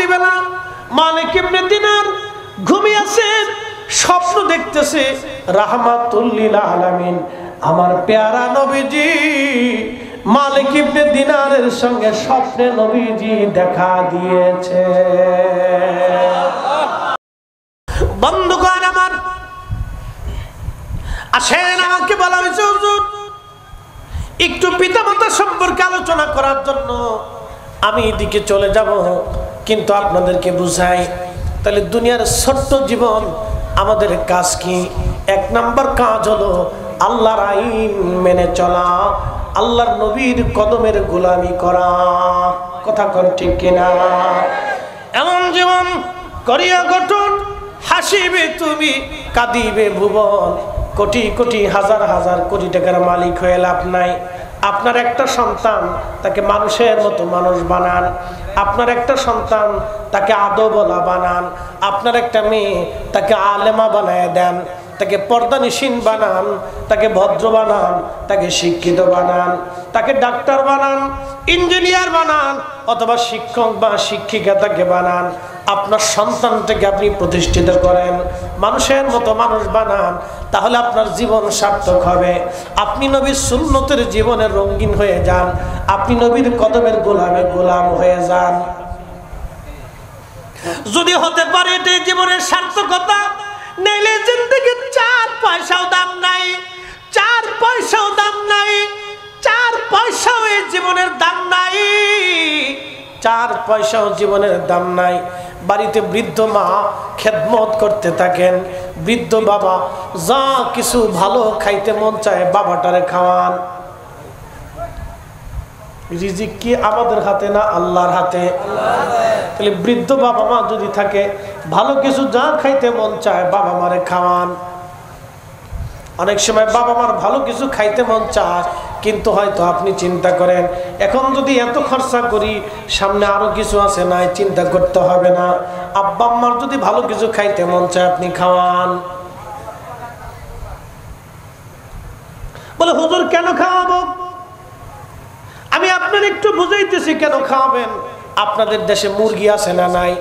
রাত্রিবেলা মালিক ইবনে দিনার ঘুমিয়ে আছেন, স্বপ্ন দেখতেছে রাহমাতুল লিল আলামিন আমার পেয়ারা নবীজি মালিক ইবনে দিনারের সঙ্গে স্বপ্নে নবীজি দেখা দিয়েছে। বন্ধুগণ আমার, আসেন আমাকে বলা হয়েছে হুজুর একটু পিতামাতা সম্পর্কে আলোচনা করার জন্য আমি এদিকে চলে যাব, কিন্তু আপনাদেরকে বুঝাই তাহলে দুনিয়ার ছোট্ট জীবন আমাদের কাজ কি? এক নাম্বার কাজ হলো আল্লাহর আইন মেনে চলা, আল্লাহর নবীর কদমের গোলামি করা। কথা কোন ঠিক কিনা? এমন জীবন করিয়া গঠন, হাসিবে তুমি কাঁদিবে ভুবন, কোটি কোটি হাজার হাজার কোটি টাকার মালিক হয়ে লাভ নাই। আপনার একটা সন্তান তাকে মানুষের মতো মানুষ বানান, আপনার একটা সন্তান তাকে আদবওয়ালা বানান, আপনার একটা মেয়ে তাকে আলেমা বানায় দেন, তাকে পর্দানিসীন বানান, তাকে ভদ্র বানান, তাকে শিক্ষিত বানান, তাকে ডাক্তার বানান, ইঞ্জিনিয়ার বানান, অথবা শিক্ষক বা শিক্ষিকা তাকে বানান। আপনার সন্তানটাকে আপনি প্রতিষ্ঠিত করেন, মানুষের মতো মানুষ বানান, তাহলে আপনার জীবন সার্থক হবে। আপনি নবীর সুন্নতের জীবনের রঙিন হয়ে যান, আপনি নবীর কদমের গোলামে গোলাম হয়ে যান। যদি হতে পারে এটাই জীবনের সার্থকতা, নইলে জিন্দেগির 4 পয়সাও দাম নাই, 4 পয়সাও দাম নাই, 4 পয়সাও এই জীবনের দাম নাই, 4 পয়সাও জীবনের দাম নাই। বাড়িতে বৃদ্ধ মা খেদমত করতে থাকেন, বৃদ্ধ বাবা যা কিছু ভালো খাইতে মন চায় বাবাটারে খাওয়ান। রিজিক কি আমাদের হাতে না আল্লাহর হাতে? তাহলে বৃদ্ধ বাবা মা যদি থাকে, ভালো কিছু যা খাইতে মন চায় বাবা মারে খাওয়ান। অনেক সময় বাবা মার ভালো কিছু খাইতে মন চায়, কিন্তু হয়তো আপনি চিন্তা করেন এখন যদি এত খরচা করি সামনে আরো কিছু আছে, নাই চিন্তা করতে হবে না। আব্বা আম্মার যদি ভালো কিছু খাইতে মন চায় আপনি খাওয়ান। বলে হুজুর কেন খাওয়াবো? আমি আপনার একটু বুঝাইতেছি কেন খাওয়াবেন। আপনাদের দেশে মুরগি আছে না নাই?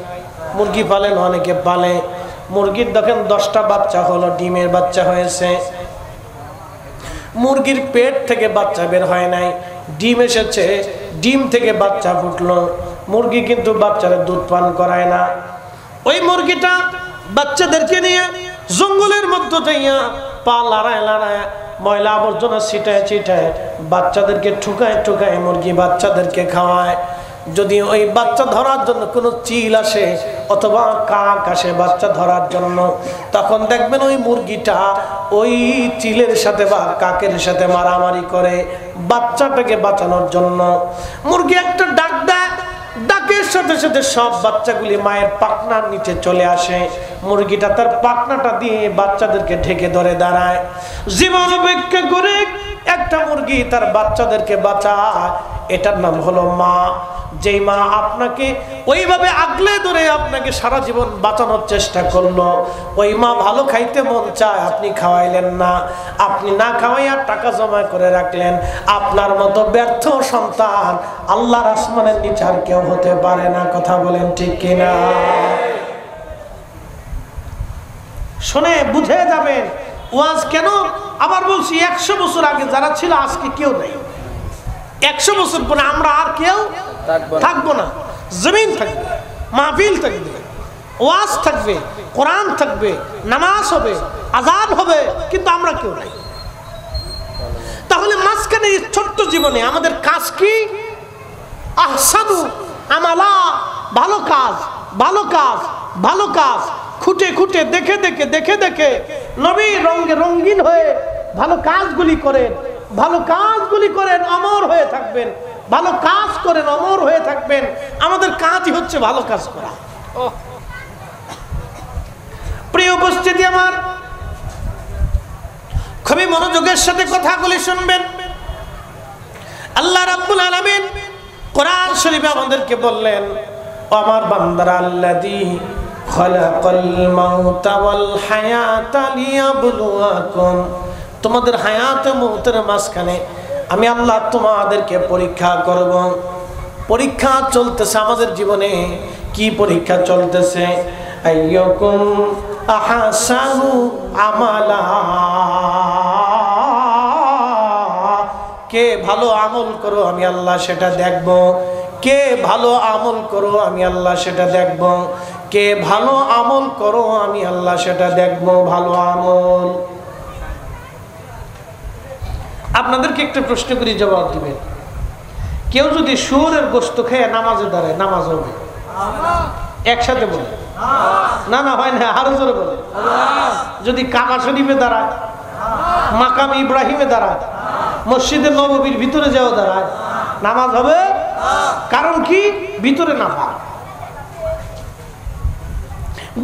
মুরগি পালেন, অনেকে পালে। মুরগির দেখেন 10টা বাচ্চা হলো, ডিমের বাচ্চা হয়েছে। মুরগির পেট থেকে বাচ্চা বের হয় নাই, ডিম এসেছে, ডিম থেকে বাচ্চা ফুটলো। মুরগি কিন্তু বাচ্চারা দুধ পান করায় না। ওই মুরগিটা বাচ্চাদেরকে নিয়ে জঙ্গলের মধ্যে যাইয়া পা লড়ায় লড়ায় ময়লা আবর্জনা ছিটায় ছিটায় বাচ্চাদেরকে ঠুকায় ঠুকায় মুরগি বাচ্চাদেরকে খাওয়ায়। যদি ওই বাচ্চা ধরার জন্য কোনো চিল আসে অথবা কাক আসে বাচ্চা ধরার জন্য, তখন দেখবেন ওই মুরগিটা ওই চিলের সাথে বা কাকের সাথে মারামারি করে বাচ্চাটাকে বাঁচানোর জন্য। মুরগি একটা ডাক দেয়, ডাকের সাথে সাথে সব বাচ্চাগুলি মায়ের পাখনার নিচে চলে আসে। মুরগিটা তার পাখনাটা দিয়ে বাচ্চাদেরকে ঢেকে ধরে দাঁড়ায়। জীবন উপেক্ষা করে একটা মুরগি তার বাচ্চাদেরকে বাঁচায়, এটার নাম হলো মা। যেই মা আপনাকে ওইভাবে আগলে ধরে আপনাকে সারা জীবন বাঁচানোর চেষ্টা করলো, ওই মা ভালো খাইতে মন চায়, আপনি খাওয়াইলেন না, আপনি না খাওয়াইয়া টাকা জমা করে রাখলেন। আপনার মতো ব্যর্থ সন্তান আল্লাহর আসমানের নিচে আর কেউ হতে পারে না। কথা বলেন ঠিক কিনা? শুনে বুঝে যাবেন ওয়াজ কেন। আবার বলছি 100 বছর আগে যারা ছিল আজকে কেউ নেই। 100 বছর পরে আমরা আর কেউ থাকবো না। জমিন থাকবে, মাহফিল থাকবে, ওয়াজ থাকবে, কোরআন থাকবে, নামাজ হবে, আযান হবে, কিন্তু আমরা কেউ নাই। তাহলে মাঝখানে ছোট্ট জীবনে আমাদের কাজ কি? আহসানু আমালা, ভালো কাজ, ভালো কাজ, ভালো কাজ, খুঁটে খুঁটে দেখে দেখে দেখে দেখে নবীর রঙে রঙিন হয়ে ভালো কাজগুলি করেন, ভালো কাজগুলি করেন, অমর হয়ে থাকবেন। ভালো কাজ করেন, অমর হয়ে থাকবেন। আমাদের কাজই হচ্ছে ভালো কাজ করা। প্রিয় উপস্থিতি আমার, খুবই মনোযোগের সাথে কথাগুলি শুনবেন। আল্লাহ রাব্বুল আলামিন কোরআন শরীফে আমাদেরকে বললেন, আমার বান্দারা আল্লাযী খালাকাল মাউতা ওয়াল হায়াতা লিয়াবলুয়াকুম, তোমাদের হায়াত ও মৌতের মাঝখানে আমি আল্লাহ তোমাদেরকে পরীক্ষা করব। পরীক্ষা চলতেছে আমাদের জীবনে, কি পরীক্ষা চলতেছে? আইয়ুকুম আহসানু আমালা, কে ভালো আমল করো আমি আল্লাহ সেটা দেখব। কে ভালো আমল করো আমি আল্লাহ সেটা দেখব। কে ভালো আমল করো আমি আল্লাহ সেটা দেখব। ভালো আমল। আপনাদেরকে একটা প্রশ্ন করি, জবাব দিবেন। কেউ যদি শুয়োরের গোশত খেয়ে নামাজে দাঁড়ায়, নামাজ হবে? একসাথে বলে না, না হয় না, আরো জোরে বলে। যদি কাবা শরীফে দাঁড়ায়, মাকাম ইব্রাহিমে দাঁড়ায়, মসজিদে নববীর ভিতরে যাও দাঁড়ায়, নামাজ হবে? কারণ কি? ভিতরে না পা,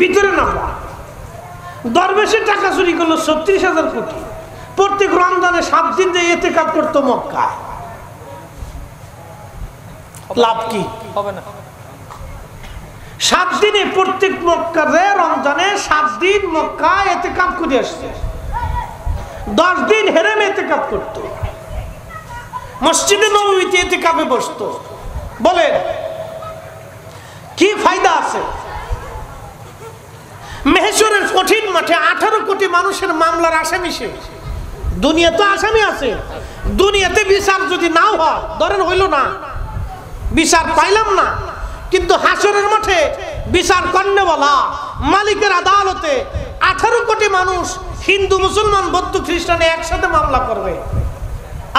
ভিতরে না পা। দরবেশের টাকা চুরি করলো ৩৬,০০০ কোটি। প্রত্যেক রমজানে ৭ দিন যে ইতিকাফ করতো মক্কায়, লাভ কি? হবে না। 7 দিনে প্রত্যেক মক্কাতে রমজানে 7 দিন মক্কায় ইতিকাফ করে আসছে। 10 দিন হেরেমে ইতিকাফ করতো, মসজিদে নববীতে ইতিকাফে বসতো। বলেন কি ফায়দা আছে? মেহেশ্বরের কঠিন মাঠে 18 কোটি মানুষের মামলার আসামি সে। দুনিয়া তো আসামি আছে, দুনিয়াতে বিচার যদি নাও হয়, ধরেন হইল না, বিচার পাইলাম না, কিন্তু হাসরের মাঠে বিচার করনে বলা মালিকের আদালতে 18 কোটি মানুষ, হিন্দু মুসলমান বৌদ্ধ খ্রিস্টান একসাথে মামলা করবে।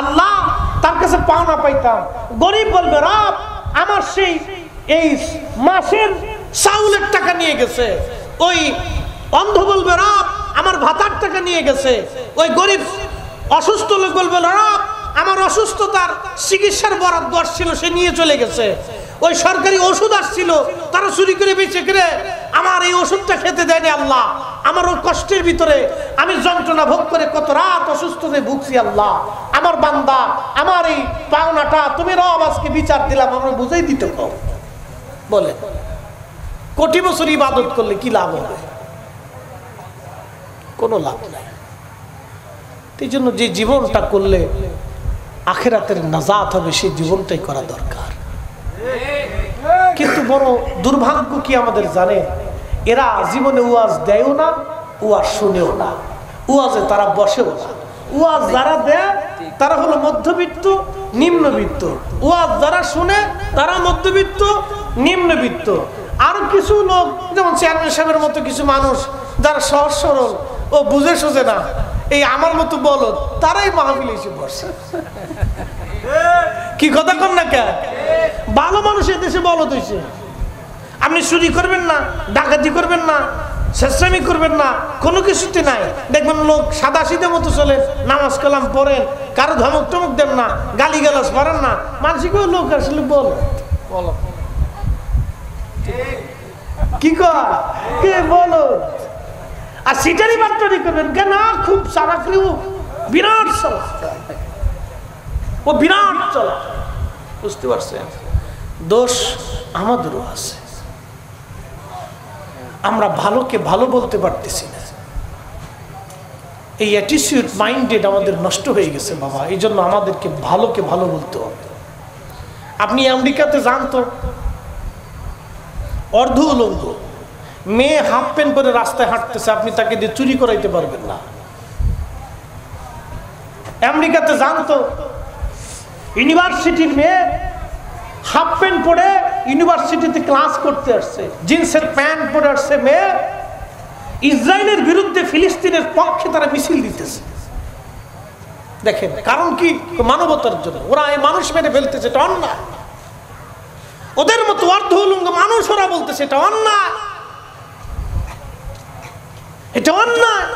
আল্লাহ তার কাছে পাওনা পাইতাম। গরিব বলবে রব আমার সেই এই মাসের চাউলের টাকা নিয়ে গেছে। ওই অন্ধ বলবে রব আমার ভাতার টাকা নিয়ে গেছে। ওই গরিব অসুস্থ লোক বলবে রব আমার অসুস্থতার চিকিৎসার বরাদ্দ ছিল, সে নিয়ে চলে গেছে। ওই সরকারি ওষুধ আসছিল, তারা চুরি করে বেঁচে করে আমার এই ওষুধটা খেতে দেয়নি। আল্লাহ আমার ওই কষ্টের ভিতরে আমি যন্ত্রণা ভোগ করে কত রাত অসুস্থতায় ভুগছি। আল্লাহ আমার বান্দা আমার এই পাওনাটা তুমি রব আজকে বিচার দিলাম, আমরা বুঝাই দিতে কও। বলে কোটি বছর ইবাদত করলে কি লাভ হবে? কোনো লাভ নাই। এই জন্য যে জীবনটা করলে আখিরাতের নাজাত হবে সেই জীবনটাই করা দরকার। কিন্তু বড় দুর্ভাগ্য কি আমাদের জানে, এরা জীবনে ওয়াজ দেয়ও না, ওয়াজ শুনেও না, ওয়াজে তারা বসেও না। ওয়াজ যারা দেয় তারা হলো মধ্যবিত্ত নিম্নবিত্ত, ওয়াজ যারা শুনে তারা মধ্যবিত্ত নিম্নবিত্ত। আরো কিছু লোক যেমন চেয়ারম্যান সাহেবের মতো কিছু মানুষ যারা সহজ সরল ও বুঝে সোঝে না, এই আমার মতো বলদ, তারাই মাহফিলে এসে বসে। কি কথা কন না কে? ভালো মানুষ এদেশে বলদ হয়েছে। আপনি চুরি করবেন না, ডাকাতি করবেন না, শেষরামি করবেন না, কোনো কিছুতে নাই। দেখবেন লোক সাদা সিধে মতো চলে, নামাজ কালাম পড়েন, কারো ধমক টমক দেন না, গালি গালাজ পারেন না। মানসিক লোক আসলে বলো কি কর কে বলো। আর সিটারি বাট্টারি করবেন কেন? খুব চালাকি, বিরাট চলা, ও বিরাট চলা। বুঝতে পারছেন? দোষ আমাদেরও আছে, আমরা ভালোকে ভালো বলতে পারতেছি না। এই অ্যাটিটিউড মাইন্ডেড আমাদের নষ্ট হয়ে গেছে বাবা। এই জন্য আমাদেরকে ভালোকে ভালো বলতে হবে। আপনি আমেরিকাতে যান তো, অর্ধ উলঙ্গ মেয়ে হাফ প্যান্ট পরে রাস্তায় হাঁটতেছে, আপনি তাকে দিয়ে চুরি করাইতে পারবেন না। আমেরিকাতে যান তো, ইউনিভার্সিটির মেয়ে হাফ প্যান্ট পরে ইউনিভার্সিটিতে ক্লাস করতে আসছে, জিন্সের প্যান্ট পরে আসছে মেয়ে, ইসরায়েলের বিরুদ্ধে ফিলিস্তিনের পক্ষে তারা মিছিল দিতেছে। দেখেন কারণ কি? মানবতার জন্য। ওরা এই মানুষ মেরে ফেলতেছে, এটা অন্যায়। ওদের মতো অর্ধ উলঙ্গ মানুষ ওরা বলতেছে এটা অন্যায়, এটা অন্যায়।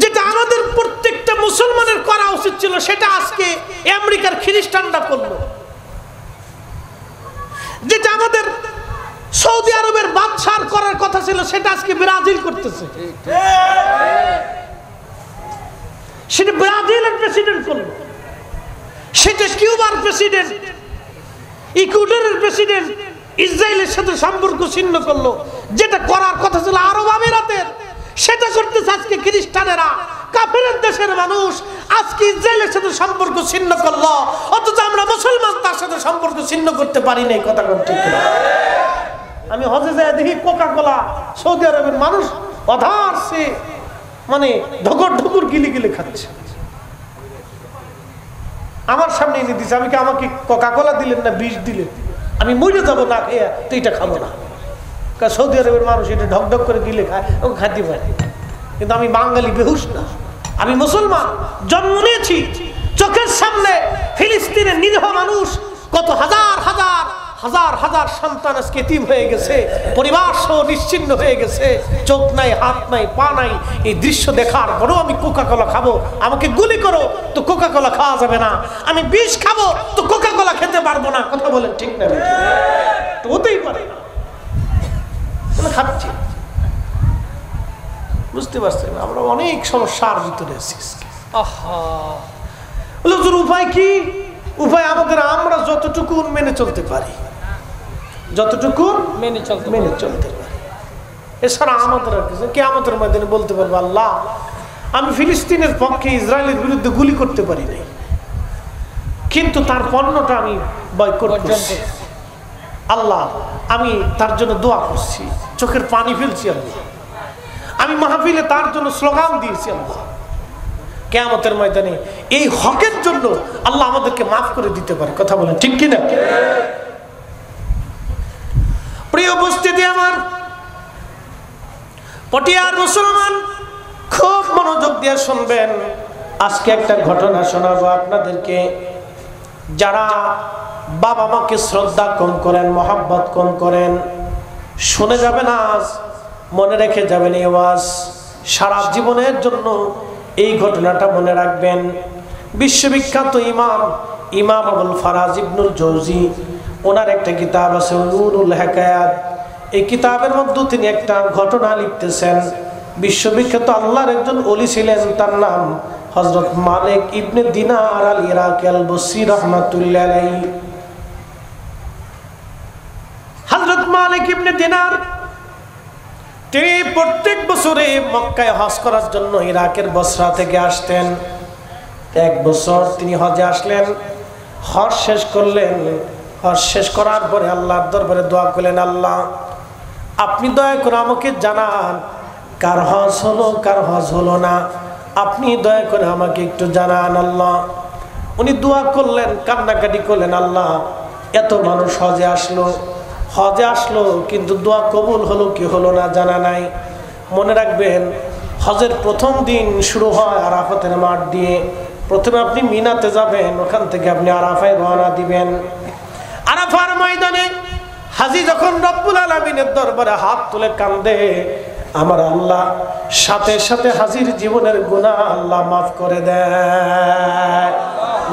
যেটা আমাদের প্রত্যেকটা মুসলমানের করা উচিত ছিল সেটা আজকে আমেরিকার খ্রিস্টানরা করলো। যেটা আমাদের সৌদি আরবের বাদশার করার কথা ছিল সেটা আজকে ব্রাজিল করতেছে। সেটা ব্রাজিলের প্রেসিডেন্ট করলো, সেটা কিউবার প্রেসিডেন্ট, ইকুয়েডরের প্রেসিডেন্ট ইসরায়েলের সাথে সম্পর্ক ছিন্ন করলো। যেটা করার কথা ছিল আরব আমিরাতের, সেটা করতেছে আজকে খ্রিস্টানেরা। কাফেরের দেশের মানুষ আজকে ইসরায়েলের সাথে সম্পর্ক ছিন্ন করলো, অথচ আমরা মুসলমান তার সাথে সম্পর্ক ছিন্ন করতে পারি না। কথা ঠিক না? আমি হজে যাই দেখি কোকা কোলা সৌদি আরবের মানুষ অধার সে মানে ঢকর ঢকুর গিলি গিলি খাচ্ছে। আমার সামনে এনে দিচ্ছে, আমি কি আমাকে কোকা কোলা দিলেন না বিষ দিলেন? আমি মরে যাবো না খেয়ে, তো এটা খাবো না। কারণ সৌদি আরবের মানুষ এটা ঢক ঢক করে গিলে খায়, ও খাইতে পারে। কিন্তু আমি বাঙালি বেহুশ না, আমি মুসলমান, জন্ম নিয়েছি। চোখের সামনে ফিলিস্তিনের নিরীহ মানুষ, কত হাজার হাজার হাজার হাজার সন্তান আজকে এতিম হয়ে গেছে, পরিবার সহ নিশ্চিন্ন হয়ে গেছে, চোখ নাই, হাত নাই, পা নাই। এই দৃশ্য দেখার পরেও আমি কোকা কোলা খাবো? আমাকে গুলি করো তো কোকা কোলা খাওয়া যাবে না, আমি বিষ খাবো তো কোকা কোলা খেতে পারবো না। কথা বলেন ঠিক না? তো হতেই পারে না, খাচ্ছি। বুঝতে পারছেন? আমরা অনেক সমস্যার ভিতরে আছি। উপায় কি? উপায় আমাদের, আমরা যতটুকু মেনে চলতে পারি, যতটুকু মেনে চলতে পারি, এছাড়া আমাদের আর কিছু। কে আমাদের ময়দানে বলতে পারবো আল্লাহ আমি ফিলিস্তিনের পক্ষে ইসরায়েলের বিরুদ্ধে গুলি করতে পারি নাই, কিন্তু তার পণ্যটা আমি বয়কট করছি। আল্লাহ আমি তার জন্য দোয়া করছি, চোখের পানি ফেলছি। আল্লাহ আমি মাহফিলে তার জন্য স্লোগান দিয়েছি। আল্লাহ কিয়ামতের ময়দানে এই হকের জন্য আল্লাহ আমাদেরকে মাফ করে দিতে পারে। কথা বলেন ঠিক কিনা? প্রিয় উপস্থিতি আমার, পটিয়ার মুসলমান খুব মনোযোগ দিয়ে শুনবেন। আজকে একটা ঘটনা শোনাবো আপনাদেরকে। যারা বাবা মাকে শ্রদ্ধা কম করেন, মহাব্বত কম করেন, শুনে যাবেন আজ, মনে রেখে যাবেন এই ওয়াজ সারা জীবনের জন্য। এই ঘটনাটা মনে রাখবেন। বিশ্ববিখ্যাত ইমাম আবুল ফারাজ ইবনুল জৌজি, ওনার একটা কিতাব আছে নুরুল হিকায়াত। এই কিতাবের মধ্যে তিনি একটা ঘটনা লিখতেছেন। বিশ্ববিখ্যাত আল্লাহর একজন ওলি ছিলেন, তার নাম হযরত মালিক ইবনে দিনার আল ইরাকি আল বসরি রাহমাতুল্লাহ আলাইহি। হযরত মালিক ইবনে দিনার তিনি প্রত্যেক বছরে মক্কায় হজ করার জন্য ইরাকের বসরা থেকে আসতেন। এক বছর তিনি হজে আসলেন, হজ শেষ করলেন। হজ শেষ করার পরে আল্লাহর দরবারে দোয়া করলেন, আল্লাহ আপনি দয়া করে আমাকে জানান কার হজ হলো কার হজ হলো না, আপনি দয়া করে আমাকে একটু জানান আল্লাহ। উনি দোয়া করলেন, কান্নাকাটি করলেন, আল্লাহ এত মানুষ হজে আসলো কিন্তু দোয়া কবুল হলো কি হলো না জানা নাই। মনে রাখবেন, হজের প্রথম দিন শুরু হয় আরাফাতের মাঠ দিয়ে। প্রথমে আপনি মিনাতে যাবেন, ওখান থেকে আপনি আরাফায় রওনা দিবেন। আরাফার ময়দানে হাজী যখন রব্বুল আলামিনের দরবারে হাত তুলে কান্দে, আমার আল্লাহ সাথে সাথে হাজীর জীবনের গুনাহ আল্লাহ মাফ করে দেয়।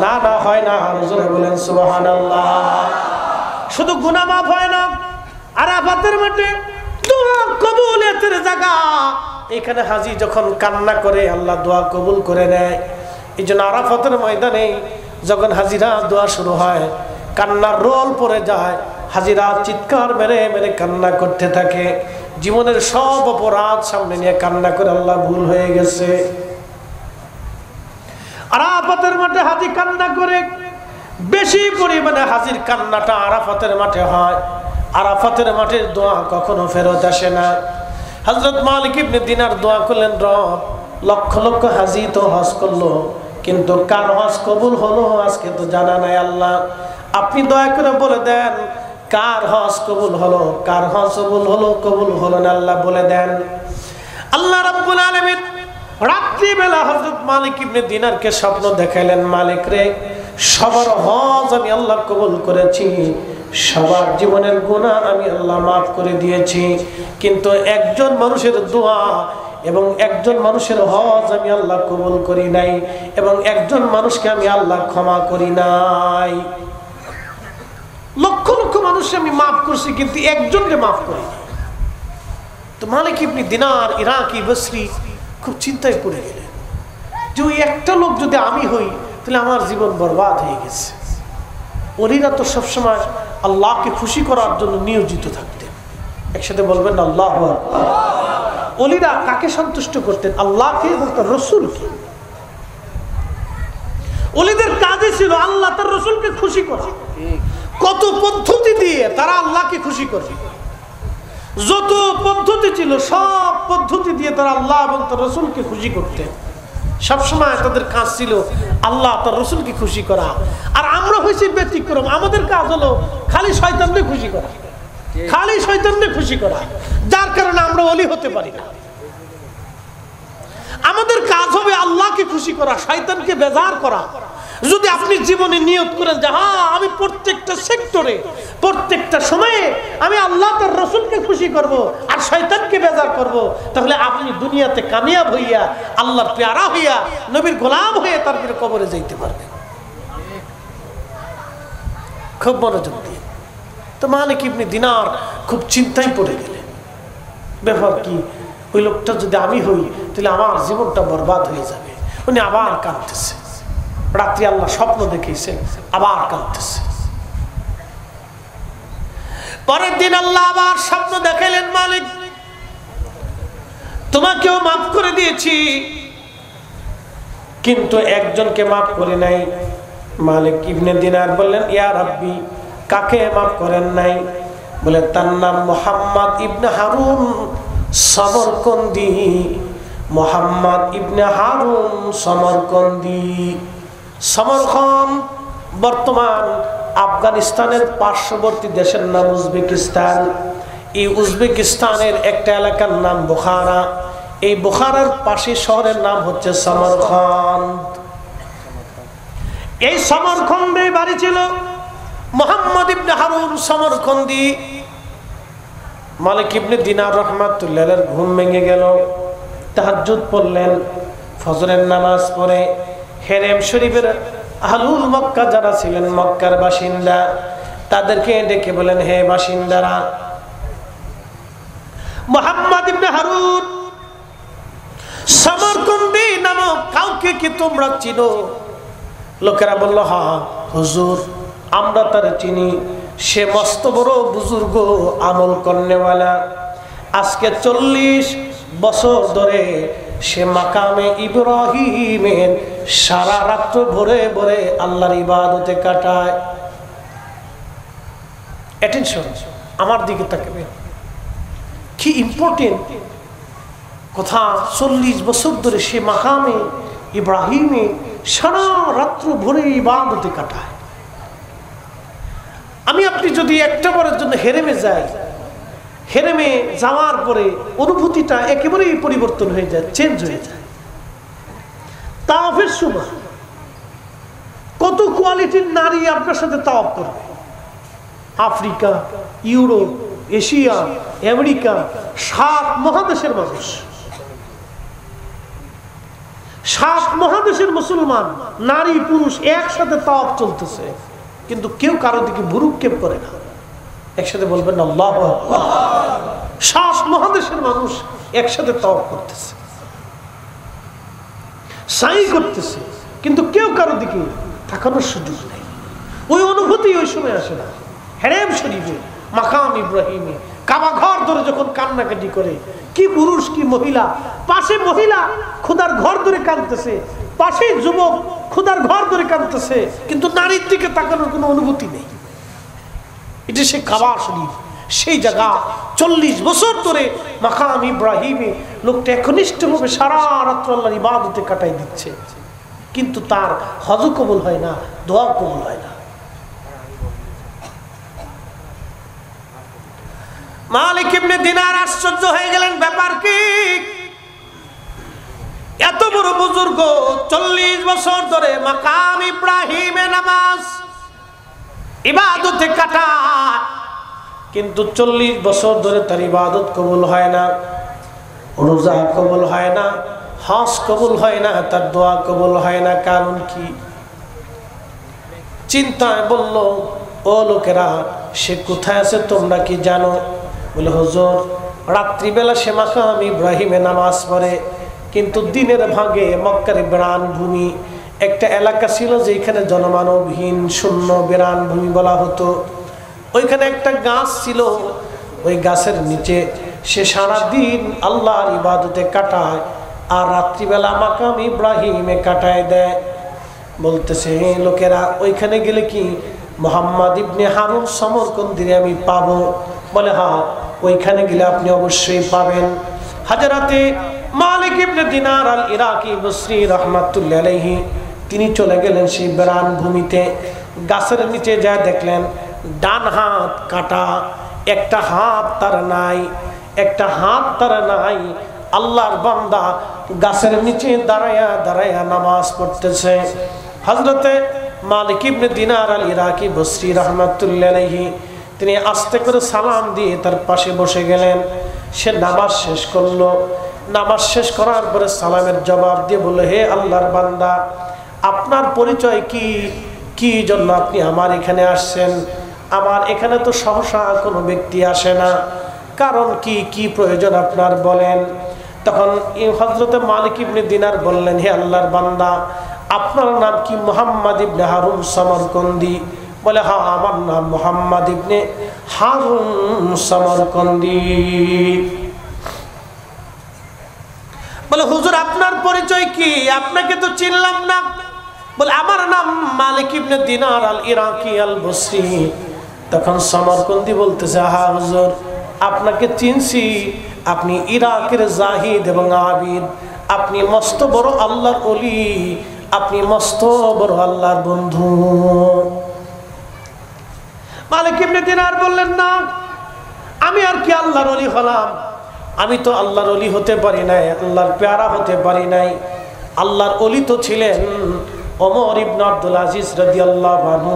না হয় না, জোরে বলেন সুবহানাল্লাহ। শুধু গুনাহ মাফ হয় না, আরাফাতের মাঠে দোয়া কবুলের জায়গা। এখানে হাজী যখন কান্না করে আল্লাহ দোয়া কবুল করে নেয়। এই জন্য আরাফাতের ময়দানে যখন হাজিরা দোয়া শুরু হয়, কান্নার রোল পড়ে যায়, হাজিরা চিৎকার মেরে মেরে কান্না করতে থাকে। জীবনের সব অপরাধ সামনে নিয়ে কান্না করে, আল্লাহ ভুল হয়ে গেছে। আরাফাতের মাঠে হাজী কান্না করে, বেশি পরিমাণে হাজির কান্নাটা আরাফাতের মাঠে হয়। আরাফাতের মাঠের দোয়া কখনো ফেরত আসে না। হযরত মালিক ইবনে দিনার দোয়া করলেন, রব লক্ষ লক্ষ হাজী তো হজ করলো, কিন্তু কার হজ কবুল হলো আজকে তো জানা নাই। আল্লাহ আপনি দয়া করে বলে দেন কার হজ কবুল হলো, কার হজ কবুল হলো না, আল্লাহ বলে দেন। আল্লাহ রাব্বুল আলামিন রাত্রিবেলা হযরত মালিক ইবনে দিনারকে স্বপ্ন দেখাইলেন, মালিক রে সবার হজ আমি আল্লাহ কবুল করেছি, সবার জীবনের গুনাহ আমি আল্লাহ মাফ করে দিয়েছি, কিন্তু একজন মানুষের দোয়া এবং একজন মানুষের হজ আমি আল্লাহ কবুল করি নাই, এবং একজন মানুষকে আমি আল্লাহ ক্ষমা করি নাই। লক্ষ লক্ষ মানুষ আমি মাফ করছি, কিন্তু একজনকে মাফ করি। তো মালিক ইবনে দিনার ইরাকি বসরি খুব চিন্তায় পড়ে গেলেন যে ওই একটা লোক যদি আমি হই তাহলে আমার জীবন বরবাদ হয়ে গেছে। ওলিরা তো সবসময় আল্লাহকে খুশি করার জন্য নিয়োজিত থাকতেন। একসাথে বলবেন আল্লাহু আকবার। ওলিরা কাকে সন্তুষ্ট করতেন? আল্লাহকে এবং তার রসুলকে। ওলিদের কাজই ছিল আল্লাহ তার রসুলকে খুশি করা। কত পদ্ধতি দিয়ে তারা আল্লাহকে খুশি করে, যত পদ্ধতি ছিল সব পদ্ধতি দিয়ে তারা আল্লাহ এবং তার রসুলকে খুশি করতেন। সবসময় তাদের কাজ ছিল আল্লাহ তার রসুলকে খুশি করা। আর আমরা হয়েছি ব্যতিক্রম, আমাদের কাজ হলো খালি শয়তানকে খুশি করা, খালি শয়তানকে খুশি করা, যার কারণে আমরা ওলি হতে পারি না। আমাদের কাজ হবে আল্লাহকে খুশি করা, শয়তানকে বেজার করা। যদি আপনি জীবনে নিয়ত করেন যে হ্যাঁ আমি প্রত্যেকটা সেক্টরে প্রত্যেকটা সময়ে আমি আল্লাহ তার রসুলকে খুশি করব আর শয়তানকে বেজার করব, তাহলে আপনি দুনিয়াতে কামিয়াব হইয়া আল্লাহর প্যারা হইয়া নবীর গোলাম হয়ে তারপরে কবরে যাইতে পারবেন। খুব মনোযোগ দিয়ে। তো মালিক ইবনে দিনার খুব চিন্তায় পড়ে গেলেন, ব্যাপার কি, ওই লোকটা যদি আমি হই তাহলে আমার জীবনটা বরবাদ হয়ে যাবে। উনি আবার কাঁদতেছে। রাত্রি আল্লাহ স্বপ্ন দেখিয়েছেন, আবার কাঁদতেছে। পরের দিন আল্লাহ আবার স্বপ্ন দেখাইলেন, মালিক তোমাকেও মাফ করে দিয়েছি, কিন্তু একজনকে মাফ করে নাই। মালিক ইবনে দিনার বললেন, ইয়া রাব্বি, কাকে মাফ করেন নাই? বলে তার নাম মুহাম্মদ ইবনে হারুন সমরকন্দি। মুহাম্মদ ইবনে হারুন সমরকন্দি। সমরকন্দ বর্তমান আফগানিস্তানের পার্শ্ববর্তী দেশের নাম উজবেকিস্তান। এই উজবেকিস্তানের একটা এলাকার নাম বুখারা। এই বুখারার পাশে শহরের নাম হচ্ছে সমরকন্দ। এই সমরকন্দে বাড়ি ছিল মুহাম্মদ ইবনে হারুন সমরকন্দি। মালিক ইবনে দিনার রাহমাতুল্লাহ আলাইহির ঘুম ভেঙে গেল, তাহাজ্জুদ পড়লেন, ফজরের নামাজ পড়ে হেরেম শরীফের আহলুল মক্কা যারা ছিলেন, মক্কার বাসিন্দা, তাদেরকে ডেকে বলেন, হে বাসিন্দারা, মুহাম্মদ ইবনে হারুন সমরকন্দি নামক কাউকে কি তোমরা চিনো? লোকেরা বলল, হ্যাঁ হুজুর, আমরা তার চিনি, সে মস্ত বড় বুজুর্গ আমল করনেওয়ালা। আজকে 40 বছর ধরে সে মাকামে ইব্রাহিমের সারা রাত্র ভরে ভরে আল্লাহর ইবাদতে কাটায়। অ্যাটেনশন, আমার দিকে তাকাবেন, কি ইম্পর্টেন্ট কথা। 40 বছর ধরে সে মাকামে ইব্রাহিমে সারা রাত্র ভরে ইবাদতে কাটায়। আমি আপনি যদি একটা বারের জন্য হেরেমে যাই, হেরেমে যাওয়ার পরে অনুভূতিটা একেবারেই পরিবর্তন হয়ে যায়, চেঞ্জ হয়ে যায়। তাওয়াফের সময় কত কোয়ালিটির নারী আপনার সাথে তাওয়াফ করবে। আফ্রিকা, ইউরোপ, এশিয়া, আমেরিকা, 7 মহাদেশের মানুষ, 7 মহাদেশের মুসলমান নারী পুরুষ একসাথে তাওয়াফ চলতেছে, কিন্তু কেউ কারো দিকে ভুরুক্ষেপ করে না। একসাথে বলবেন আল্লাহু আকবার। 7 মহাদেশের মানুষ একসাথে তাওয়াফ করতেছে, সাই করতেছে, কিন্তু কেউ কারো দিকে তাকানোর সুযোগ নেই। ওই অনুভূতি ওই সময় আসে না। হেরেম শরীফে মাকাম ইব্রাহিমে কাবা ঘর ধরে যখন কান্নাকাটি করে, কি পুরুষ কি মহিলা, পাশে মহিলা খোদার ঘর ধরে কাঁদতেছে, পাশে যুবক খোদার ঘর ধরে কাঁদতেছে, কিন্তু নারীর দিকে তাকানোর কোনো অনুভূতি নেই। এটা সে কাবা শরীফ, সেই জায়গা 40 বছর ধরে মাকাম ইব্রাহিমে লোকটা একনিষ্ঠভাবে সারা রাত্র আল্লাহর ইবাদতে কাটাই দিচ্ছে, কিন্তু তার হজ কবুল হয় না, দোয়া কবুল হয় না। মালিক ইবনে দিনার আশ্চর্য হয়ে গেলেন, ব্যাপার কি? এত বড় বুজুর্গ 40 বছর ধরে মাকাম ইব্রাহিমে নামাজ ইবাদতে কাটায়, কিন্তু 40 বছর ধরে তার ইবাদত কবুল হয় না, রোজা কবুল হয় না, হজ কবুল হয় না, তার দোয়া কবুল হয় না। কারণ কি? চিন্তায় বলল, ও লোকেরা, সে কোথায় আছে তোমরা কি জানো? বলে, হুজুর, রাত্রিবেলা সে মাকাম ইব্রাহিমে নামাজ পড়ে, কিন্তু দিনের ভাগে মক্কার বিরান ভূমি একটা এলাকা ছিল যেখানে জনমানবহীন শূন্য বিরান ভূমি বলা হতো। ওইখানে একটা গাছ ছিল, ওই গাছের নিচে সে সারাদিন আল্লাহর ইবাদতে কাটায় আর রাত্রিবেলা মাকাম ইব্রাহিমে কাটায় দেয়। বলতেছে লোকেরা ওইখানে গেলে কি মুহাম্মদ ইবনে হারুন সমরকন্দিরে আমি পাবো? বলে হ্যাঁ, ওইখানে গেলে আপনি অবশ্যই পাবেন। হযরতে মালিক ইবনে দিনার আল ইরাকি বসরি রাহমাতুল্লাহি আলাইহি তিনি চলে গেলেন সেই বেরান ভূমিতে। গাছের নিচে যা দেখলেন ডান হাত কাটা, একটা হাত তার নাই, একটা হাত তার নাই। আল্লাহর বান্দা গাছের নিচে দাঁড়ায়া দাঁড়ায়া নামাজ পড়তেছে। হযরতে মালিক ইবনে দিনার আল ইরাকি বসরি রাহমাতুল্লাহি আলাইহি তিনি আস্তে করে সালাম দিয়ে তার পাশে বসে গেলেন। সে নামাজ শেষ করলো। নামাজ শেষ করার পরে সালামের জবাব দিয়ে বলল, হে আল্লাহর বান্দা, আপনার পরিচয় কি? কি জন্য আপনি আমার এখানে আসছেন? আমার এখানে তো সহসা কোনো ব্যক্তি আসে না, কারণ কি? কি প্রয়োজন আপনার বলেন। তখন হযরতে মালিক ইবনে দিনার বললেন, হে আল্লাহর বান্দা, আপনার নাম কি মুহাম্মদ ইবনে হারুন সমরকন্দি? বলে হ্যাঁ, আমার নাম মুহাম্মদ ইবনে হারুন সমরকন্দি। বলে হুজুর আপনার পরিচয় কি? আপনাকে তো চিনলাম না। বলে আমার নাম মালিক ইবনে দিনার আল ইরাকি আল বসরি। তখন সমরকন্দি বলতেছে, হ্যাঁ হুজুর, আপনাকে চিনছি। আপনি ইরাকের জাহিদ এবং আবিদ, আপনি মস্ত বড় আল্লাহর ওলি, আপনি মস্ত বড় আল্লাহর বন্ধু। মালিক ইবনে দিনার বললেন, না, আমি আর কি আল্লাহর ওলি হলাম? আমি তো আল্লাহর ওলি হতে পারি নাই, আল্লাহর পেয়ারা হতে পারি নাই। আল্লাহর ওলি তো ছিলেন ওমর ইবনে আব্দুল আজিজ রাদিয়াল্লাহু আনহু,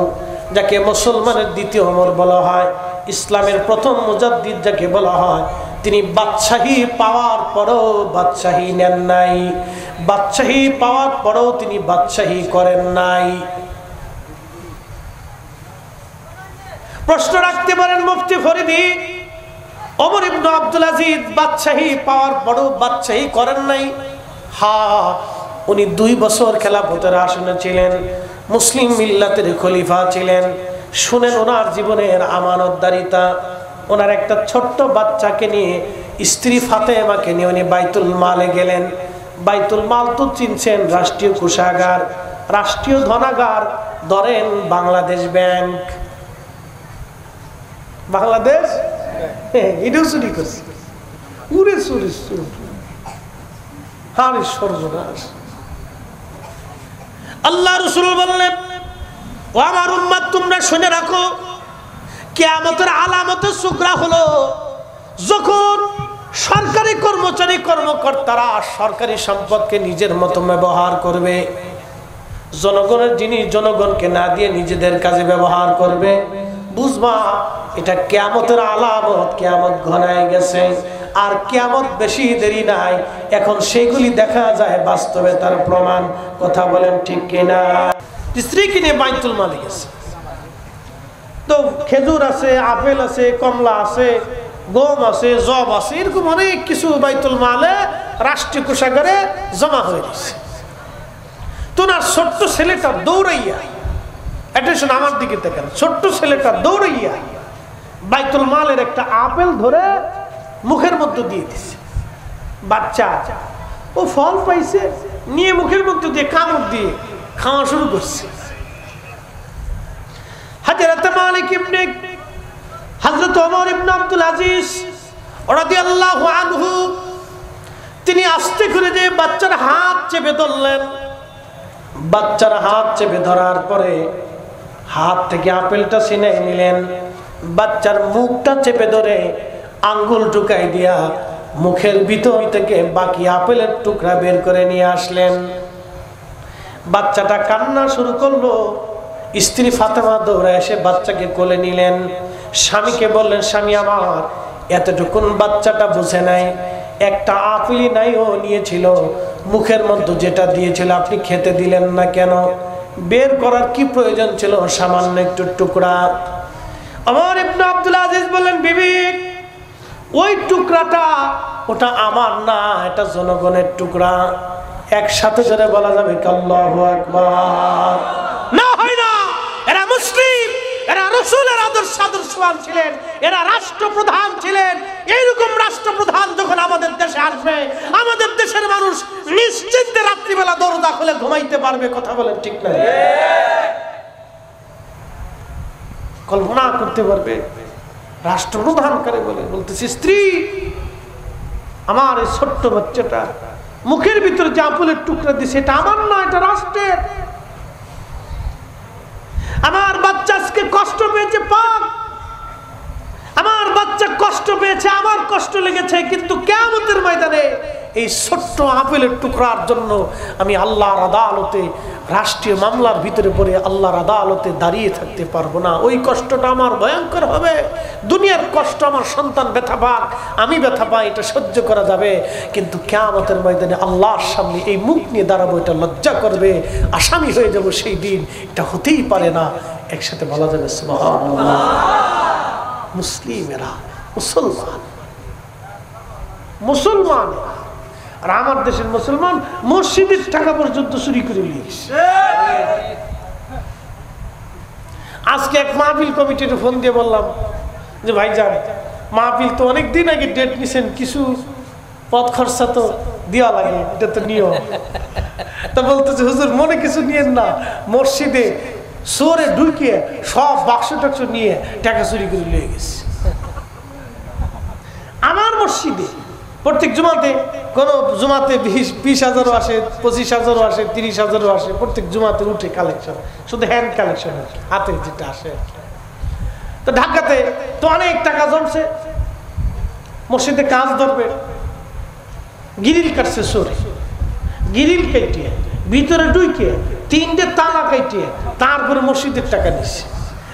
যাকে মুসলমানের দ্বিতীয় ওমর বলা হয়, ইসলামের প্রথম মুজাদ্দিদ যাকে বলা হয়। তিনি বাদশাহী পাওয়ার পরও বাদশাহী নেন নাই, বাদশাহী পাওয়ার পরও তিনি বাদশাহী করেন নাই। প্রশ্ন রাখতে পারেন মুফতি ফরিদি, ওমর ইবনে আব্দুল আজিজ বাদশাহী পাওয়ার পরও বাদশাহী করেন নাই? হ্যাঁ, উনি 2 বছর খেলাফতের আসনে ছিলেন, মুসলিম মিল্লাতের খলিফা ছিলেন। শুনেন ওনার জীবনের আমানতদারিতা। ওনার একটা ছোট্ট বাচ্চাকে নিয়ে, স্ত্রী ফাতেমাকে নিয়ে উনি বাইতুল মালে গেলেন। বাইতুল মাল তো চিনছেন, রাষ্ট্রীয় কোষাগার, রাষ্ট্রীয় ধনাগার, ধরেন বাংলাদেশ ব্যাংক। বাংলাদেশ এটাও চুরি করছে, উড়ে চুরি চুরি। আল্লাহ রাসূল বললেন, ও আমার উম্মত, তোমরা শুনে রাখো, কিয়ামতের আলামতের সুগরা হলো যখন সরকারি কর্মচারী কর্মকর্তারা সরকারি সম্পদকে নিজের মতো ব্যবহার করবে, জনগণের জিনিস জনগণকে না দিয়ে নিজেদের কাজে ব্যবহার করবে। বুঝবা এটা কিয়ামতের আলামত, কিয়ামত ঘনায় গেছে। আর কিয়ামত বেশি দেরি নাই, এখন সেগুলি দেখা যায় বাস্তবে তার প্রমাণ। কথা বলেন ঠিক কিনা? স্ত্রীকে নিয়ে বাইতুল মালে গেছে, তো খেজুর আছে, আপেল আছে, কমলা আছে, গম আছে, জব আছে, এরকম অনেক কিছু বাইতুল মালে রাষ্ট্রীয় কোষাগারে জমা হয়ে গেছে। তো না ছোট্ট ছেলেটা দৌড়াইয়া, অ্যাটেনশন আমার দিকে দেখেন, ছোট্ট ছেলেটা দৌড়াইয়া বাইতুল মালের একটা আপেল ধরে মুখের মধ্যে দিয়ে দিছে। বাচ্চা ও ফল পাইছে, নিয়ে মুখের মধ্যে দিয়ে কামড় দিয়ে খাওয়া শুরু করছে। হযরত মালিক ইবনে হযরত ওমর ইবনে আব্দুল আজিজ রাদিয়াল্লাহু আনহু তিনি আস্তে করে যে বাচ্চার হাত চেপে ধরলেন। বাচ্চার হাত চেপে ধরার পরে হাত থেকে আপেলটা ছিনে নিলেন, বাচ্চার মুখটা চেপে ধরে আঙ্গুল টুকাই দিয়া মুখের ভিতর থেকে বাকি আপেলের টুকরা বের করে নিয়ে আসলেন। বাচ্চাটা কান্না শুরু করলো। স্ত্রী ফাতেমা দৌড়ে এসে বাচ্চাকে কোলে নিলেন, স্বামীকে বললেন, স্বামী আমার, এতটুকুন বাচ্চাটা বুঝে নাই, একটা আপেলই নাই ও নিয়েছিল, মুখের মধ্যে যেটা দিয়েছিল আপনি খেতে দিলেন না কেন? বের করার কি প্রয়োজন ছিল? সামান্য একটু টুকরা। ওমর ইবনে আব্দুল আজিজ বললেন, বিবি, ওই টুকরাটা ওটা আমার না, এটা জনগণের টুকরা। একসাথে জোরে বলা যাবে আল্লাহু আকবার। না হয় না, এরা মুসলিম, এরা রাসূলের আদর্শ আদর্শবান ছিলেন, এরা রাষ্ট্রপ্রধান ছিলেন। এইরকম রাষ্ট্রপ্রধান যখন আমাদের দেশে আসবে, আমাদের দেশের মানুষ নিশ্চিন্তে রাত্রিবেলা দরজা খুলে ঘুমাইতে পারবে। কথা বলেন ঠিক না? কল্পনা করতে পারবে? রাষ্ট্রপ্রধান করে বলতেছি, স্ত্রী আমার এই ছোট্ট বাচ্চাটা মুখের ভিতরে যে আপেলের টুকরা দিছে, এটা আমার না, এটা রাষ্ট্রের। আমার বাচ্চা আজকে কষ্ট পেয়েছে, পাক, আমার বাচ্চা কষ্ট পেয়েছে, আমার কষ্ট লেগেছে, কিন্তু কিয়ামতের ময়দানে এই ছোট্ট আপেলের টুকরার জন্য আমি আল্লাহর আদালতে রাষ্ট্রীয় মামলার ভিতরে পড়ে আল্লাহর আদালতে দাঁড়িয়ে থাকতে পারবো না। ওই কষ্টটা আমার ভয়ঙ্কর হবে। দুনিয়ার কষ্ট আমার সন্তান ব্যথা পাক, আমি ব্যথা পাই, এটা সহ্য করা যাবে, কিন্তু কিয়ামতের ময়দানে আল্লাহর সামনে এই মুখ নিয়ে দাঁড়াবো, এটা লজ্জা করবে, আসামি হয়ে যাব সেই দিন। এটা হতেই পারে না। একসাথে বলা যাবে সুবহানাল্লাহ। মুসলিমেরা, মুসলমান, আর আমার দেশের মুসলমান মসজিদের টাকা পর্যন্ত চুরি করে নিয়েছে। আজকে এক মাহফিল কমিটির ফোন দিয়ে বললাম যে ভাইজান, মাহফিল তো অনেক দিন আগে ডেট নিছেন, কিছু পথ খরচা তো দেওয়া লাগে, এটা তো নিয়ম। তা বলতেছে হুজুর মনে কিছু নিয়েন না, মসজিদে চোরে ঢুকিয়ে সব বাক্স টাক্স নিয়ে টাকা চুরি করে নিয়ে গেছে। আমার মসজিদে প্রত্যেক জুমাতে, কোন জুমাতে 20,000 আসে, 25,000 আসে, 30,000 আসে, প্রত্যেক জুমাতে উঠে কালেকশন, শুধু হ্যান্ড কালেকশন, হাতে যেটা আসে। তো ঢাকাতে তো অনেক টাকা জমছে, মসজিদে কাজ ধরবে, গিরিল কাটছে চোরে, গিরিল কেটে ভিতরে ঢুকে 3টে তালা কেটে তারপরে মসজিদের টাকা নিচ্ছে।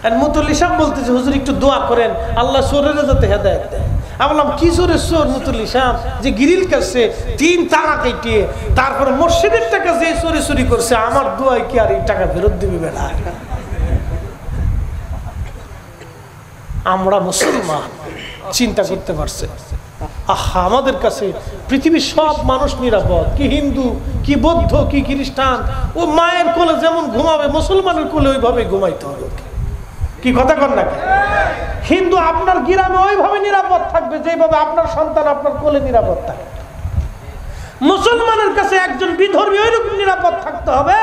আর মুতল্লি সাহেব বলতেছে হুজুর একটু দোয়া করেন আল্লাহ চোরের যাতে হেদায়েত দেয়। আমি বললাম কি চোরের চোর মুতল্লি সাহেব, যে গিরিল কাটছে 3 তালা কেটে তারপরে মসজিদের টাকা যে চোরে চুরি করছে, আমার দোয়ায় কি আর এই টাকা ফেরত দিবি বেলা? আমরা মুসলমান চিন্তা করতে পারছে, আহা আমাদের কাছে পৃথিবীর সব মানুষ নিরাপদ, কি হিন্দু, কি বৌদ্ধ, কি খ্রিস্টান, ও মায়ের কোলে যেমন ঘুমাবে মুসলমানের কোলে ওইভাবে ঘুমাইতে হবে। কি কথা কর না? হিন্দু আপনার গ্রামে ওইভাবে নিরাপদ থাকবে যেভাবে আপনার সন্তান আপনার কোলে নিরাপদ থাকে। মুসলমানের কাছে একজন বিধর্মী ওইরকম নিরাপদ থাকতে হবে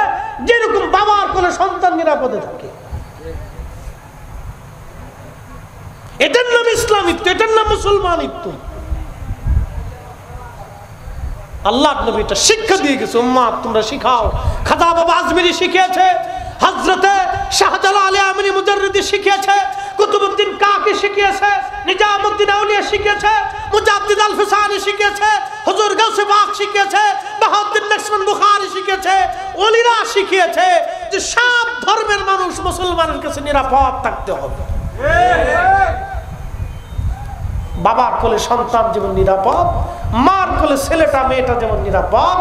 যেরকম বাবার কোলে সন্তান নিরাপদে থাকে। এটার নাম ইসলামিত্ব, এটার নাম মুসলমানিত্ব। আল্লাহ নবী এটা শিক্ষা দিয়ে গেছে, উম্মাত তোমরা শিখাও। খাজা বাবা আজমিরি শিখিয়েছে, হযরতে শাহজালাল আলী আমিনী মুজাররিদি শিখিয়েছে, কুতুবউদ্দিন কাকি শিখিয়েছে, নিজামউদ্দিন আউলিয়া শিখিয়েছে, মুজাদ্দিদ আল ফিসানি শিখিয়েছে, হুজুর গাউসে পাক শিখিয়েছে, বাহাউদ্দিন নকশবন্দ বুখারী শিখিয়েছে, ওলিরা শিখিয়েছে যে সব ধর্মের মানুষ মুসলমানের কাছে নিরাপদ থাকতে হবে। বাবার কোলে সন্তান যেমন নিরাপদ, মার কোলে ছেলেটা মেয়েটা যেমন নিরাপদ,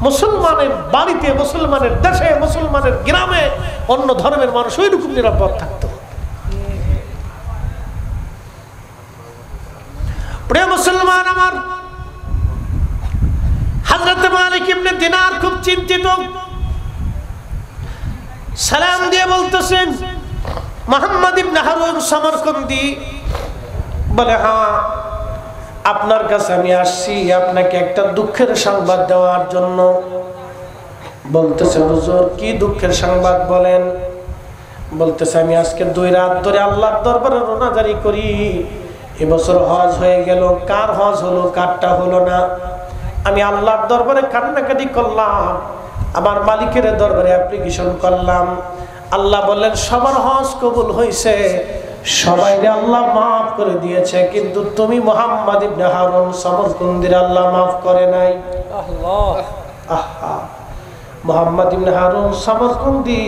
মুসলমানের বাড়িতে, মুসলমানের দেশে, মুসলমানের গ্রামে অন্য ধর্মের মানুষ ওইরকম নিরাপদ থাকত। প্রিয় মুসলমান আমার, হযরত মালিক ইবনে দিনার খুব চিন্তিত, সালাম দিয়ে বলতেছেন মুহাম্মদ ইবনে হারুন সমরকন্দি বলে, হ্যাঁ আপনার কাছে আমি আসছি আপনাকে একটা দুঃখের সংবাদ দেওয়ার জন্য। বলতেছে হুজুর কি দুঃখের সংবাদ বলেন? বলতেছে আমি আজকে 2 রাত ধরে আল্লাহর দরবারে রোনাজারি করি। এবছর হজ হয়ে গেল, কার হজ হলো কারটা হলো না। আমি আল্লাহর দরবারে কান্নাকাটি করলাম, আমার মালিকের দরবারে অ্যাপ্লিকেশন করলাম। আল্লাহ বললেন সবার হজ কবুল হয়েছে, সবাইকে আল্লাহ মাফ করে দিয়েছে, কিন্তু তুমি মুহাম্মদ ইবনে হারুন সমরকন্দির আল্লাহ মাফ করে নাই। মুহাম্মদ ইবনে হারুন সমরকন্দি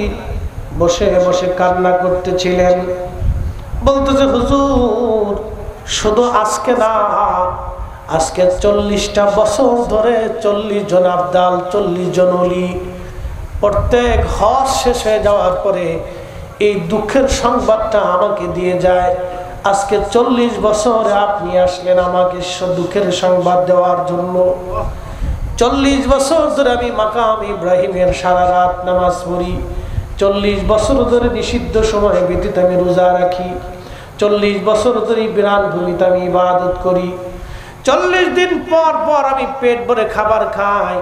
বসে বসে কান্না করতেছিলেন। বলতেছে হুজুর শুধু আজকে না, আজকে 40টা বছর ধরে 40 জন আবদাল, 40 জন ওলি প্রত্যেক হজ শেষ হয়ে যাওয়ার পরে এই দুঃখের সংবাদটা আমাকে দিয়ে যায়। আজকে 40 বছরে আপনি আসলেন আমাকে দুঃখের সংবাদ দেওয়ার জন্য। 40 বছর ধরে আমি মাকাম ইব্রাহিমের সারা রাত নামাজ পড়ি, 40 বছর ধরে নিষিদ্ধ সময় ব্যতীত আমি রোজা রাখি, 40 বছর ধরে বিরান ভূমিতে আমি ইবাদত করি। 40 দিন পর পর আমি পেট ভরে খাবার খাই।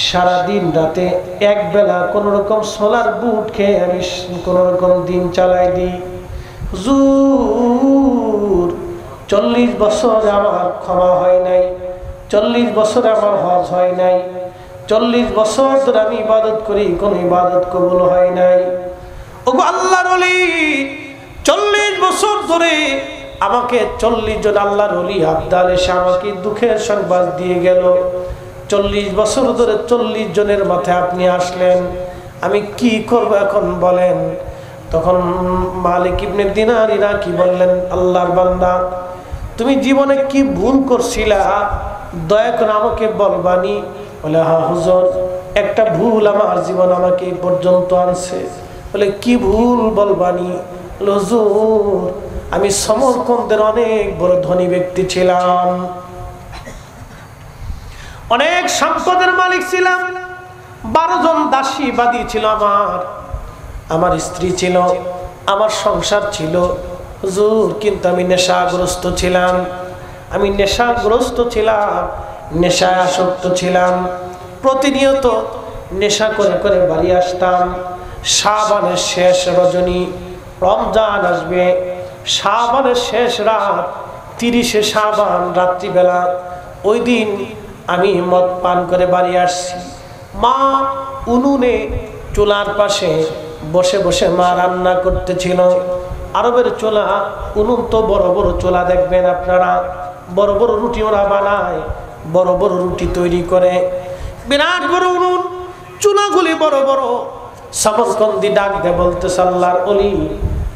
সারা দিন রাতে এক বেলা কোন রকম সোলার বুট খেয়ে আমি কোন রকম দিন চালাই দিই। হুজুর 40 বছর আমার ক্ষমা হয় নাই, 40 বছর আমার হজ হয় নাই, 40 বছর ধরে আমি ইবাদত করি, কোন ইবাদত কবুল হয় নাই। ওগো আল্লাহর ওলি, 40 বছর ধরে আমাকে 40 জন আল্লাহর ওলি আবদাল এসে আমাকে দুঃখের সংবাদ দিয়ে গেল। 40 বছর ধরে 40 জনের মাথায় আপনি আসলেন, আমি কি করব এখন বলেন? তখন মালিক ইবনে দিনারিরা কি বললেন, আল্লাহর বান্দা তুমি জীবনে কি ভুল করছিলা, দয়া করে আমাকে বলবানি? বলে হ্যাঁ হুজুর, একটা ভুল আমার জীবন আমাকে এই পর্যন্ত আনছে। বলে কি ভুল বলবানি? হুজুর আমি সমরকন্দের অনেক বড় ধনী ব্যক্তি ছিলাম, অনেক সম্পদের মালিক ছিলাম, 12 জন দাসী বাদী ছিল আমার স্ত্রী ছিল, আমার সংসার ছিল হুজুর, কিন্তু আমি নেশাগ্রস্ত ছিলাম, নেশায় আসক্ত ছিলাম। প্রতিনিয়ত নেশা করে করে বাড়ি আসতাম। শাবানের শেষ রজনী, রমজান আসবে, শাবানের শেষ রাত 30শে শাবান রাত্রিবেলা, ওই দিন আমি মদ পান করে বাড়ি আসছি। মা উনুনে চুলার পাশে বসে বসে মা রান্না করতেছিল। আরবের চুলা, উনুন তো বড় বড় চুলা দেখবেন আপনারা, বড় বড় রুটি ওরা বানায়, বড় বড় রুটি তৈরি করে, বিরাট বড় উনুন, চুলাগুলি বড় বড়। সমরকন্দি ডাক দিয়ে বলতেছে, আল্লাহর ওলি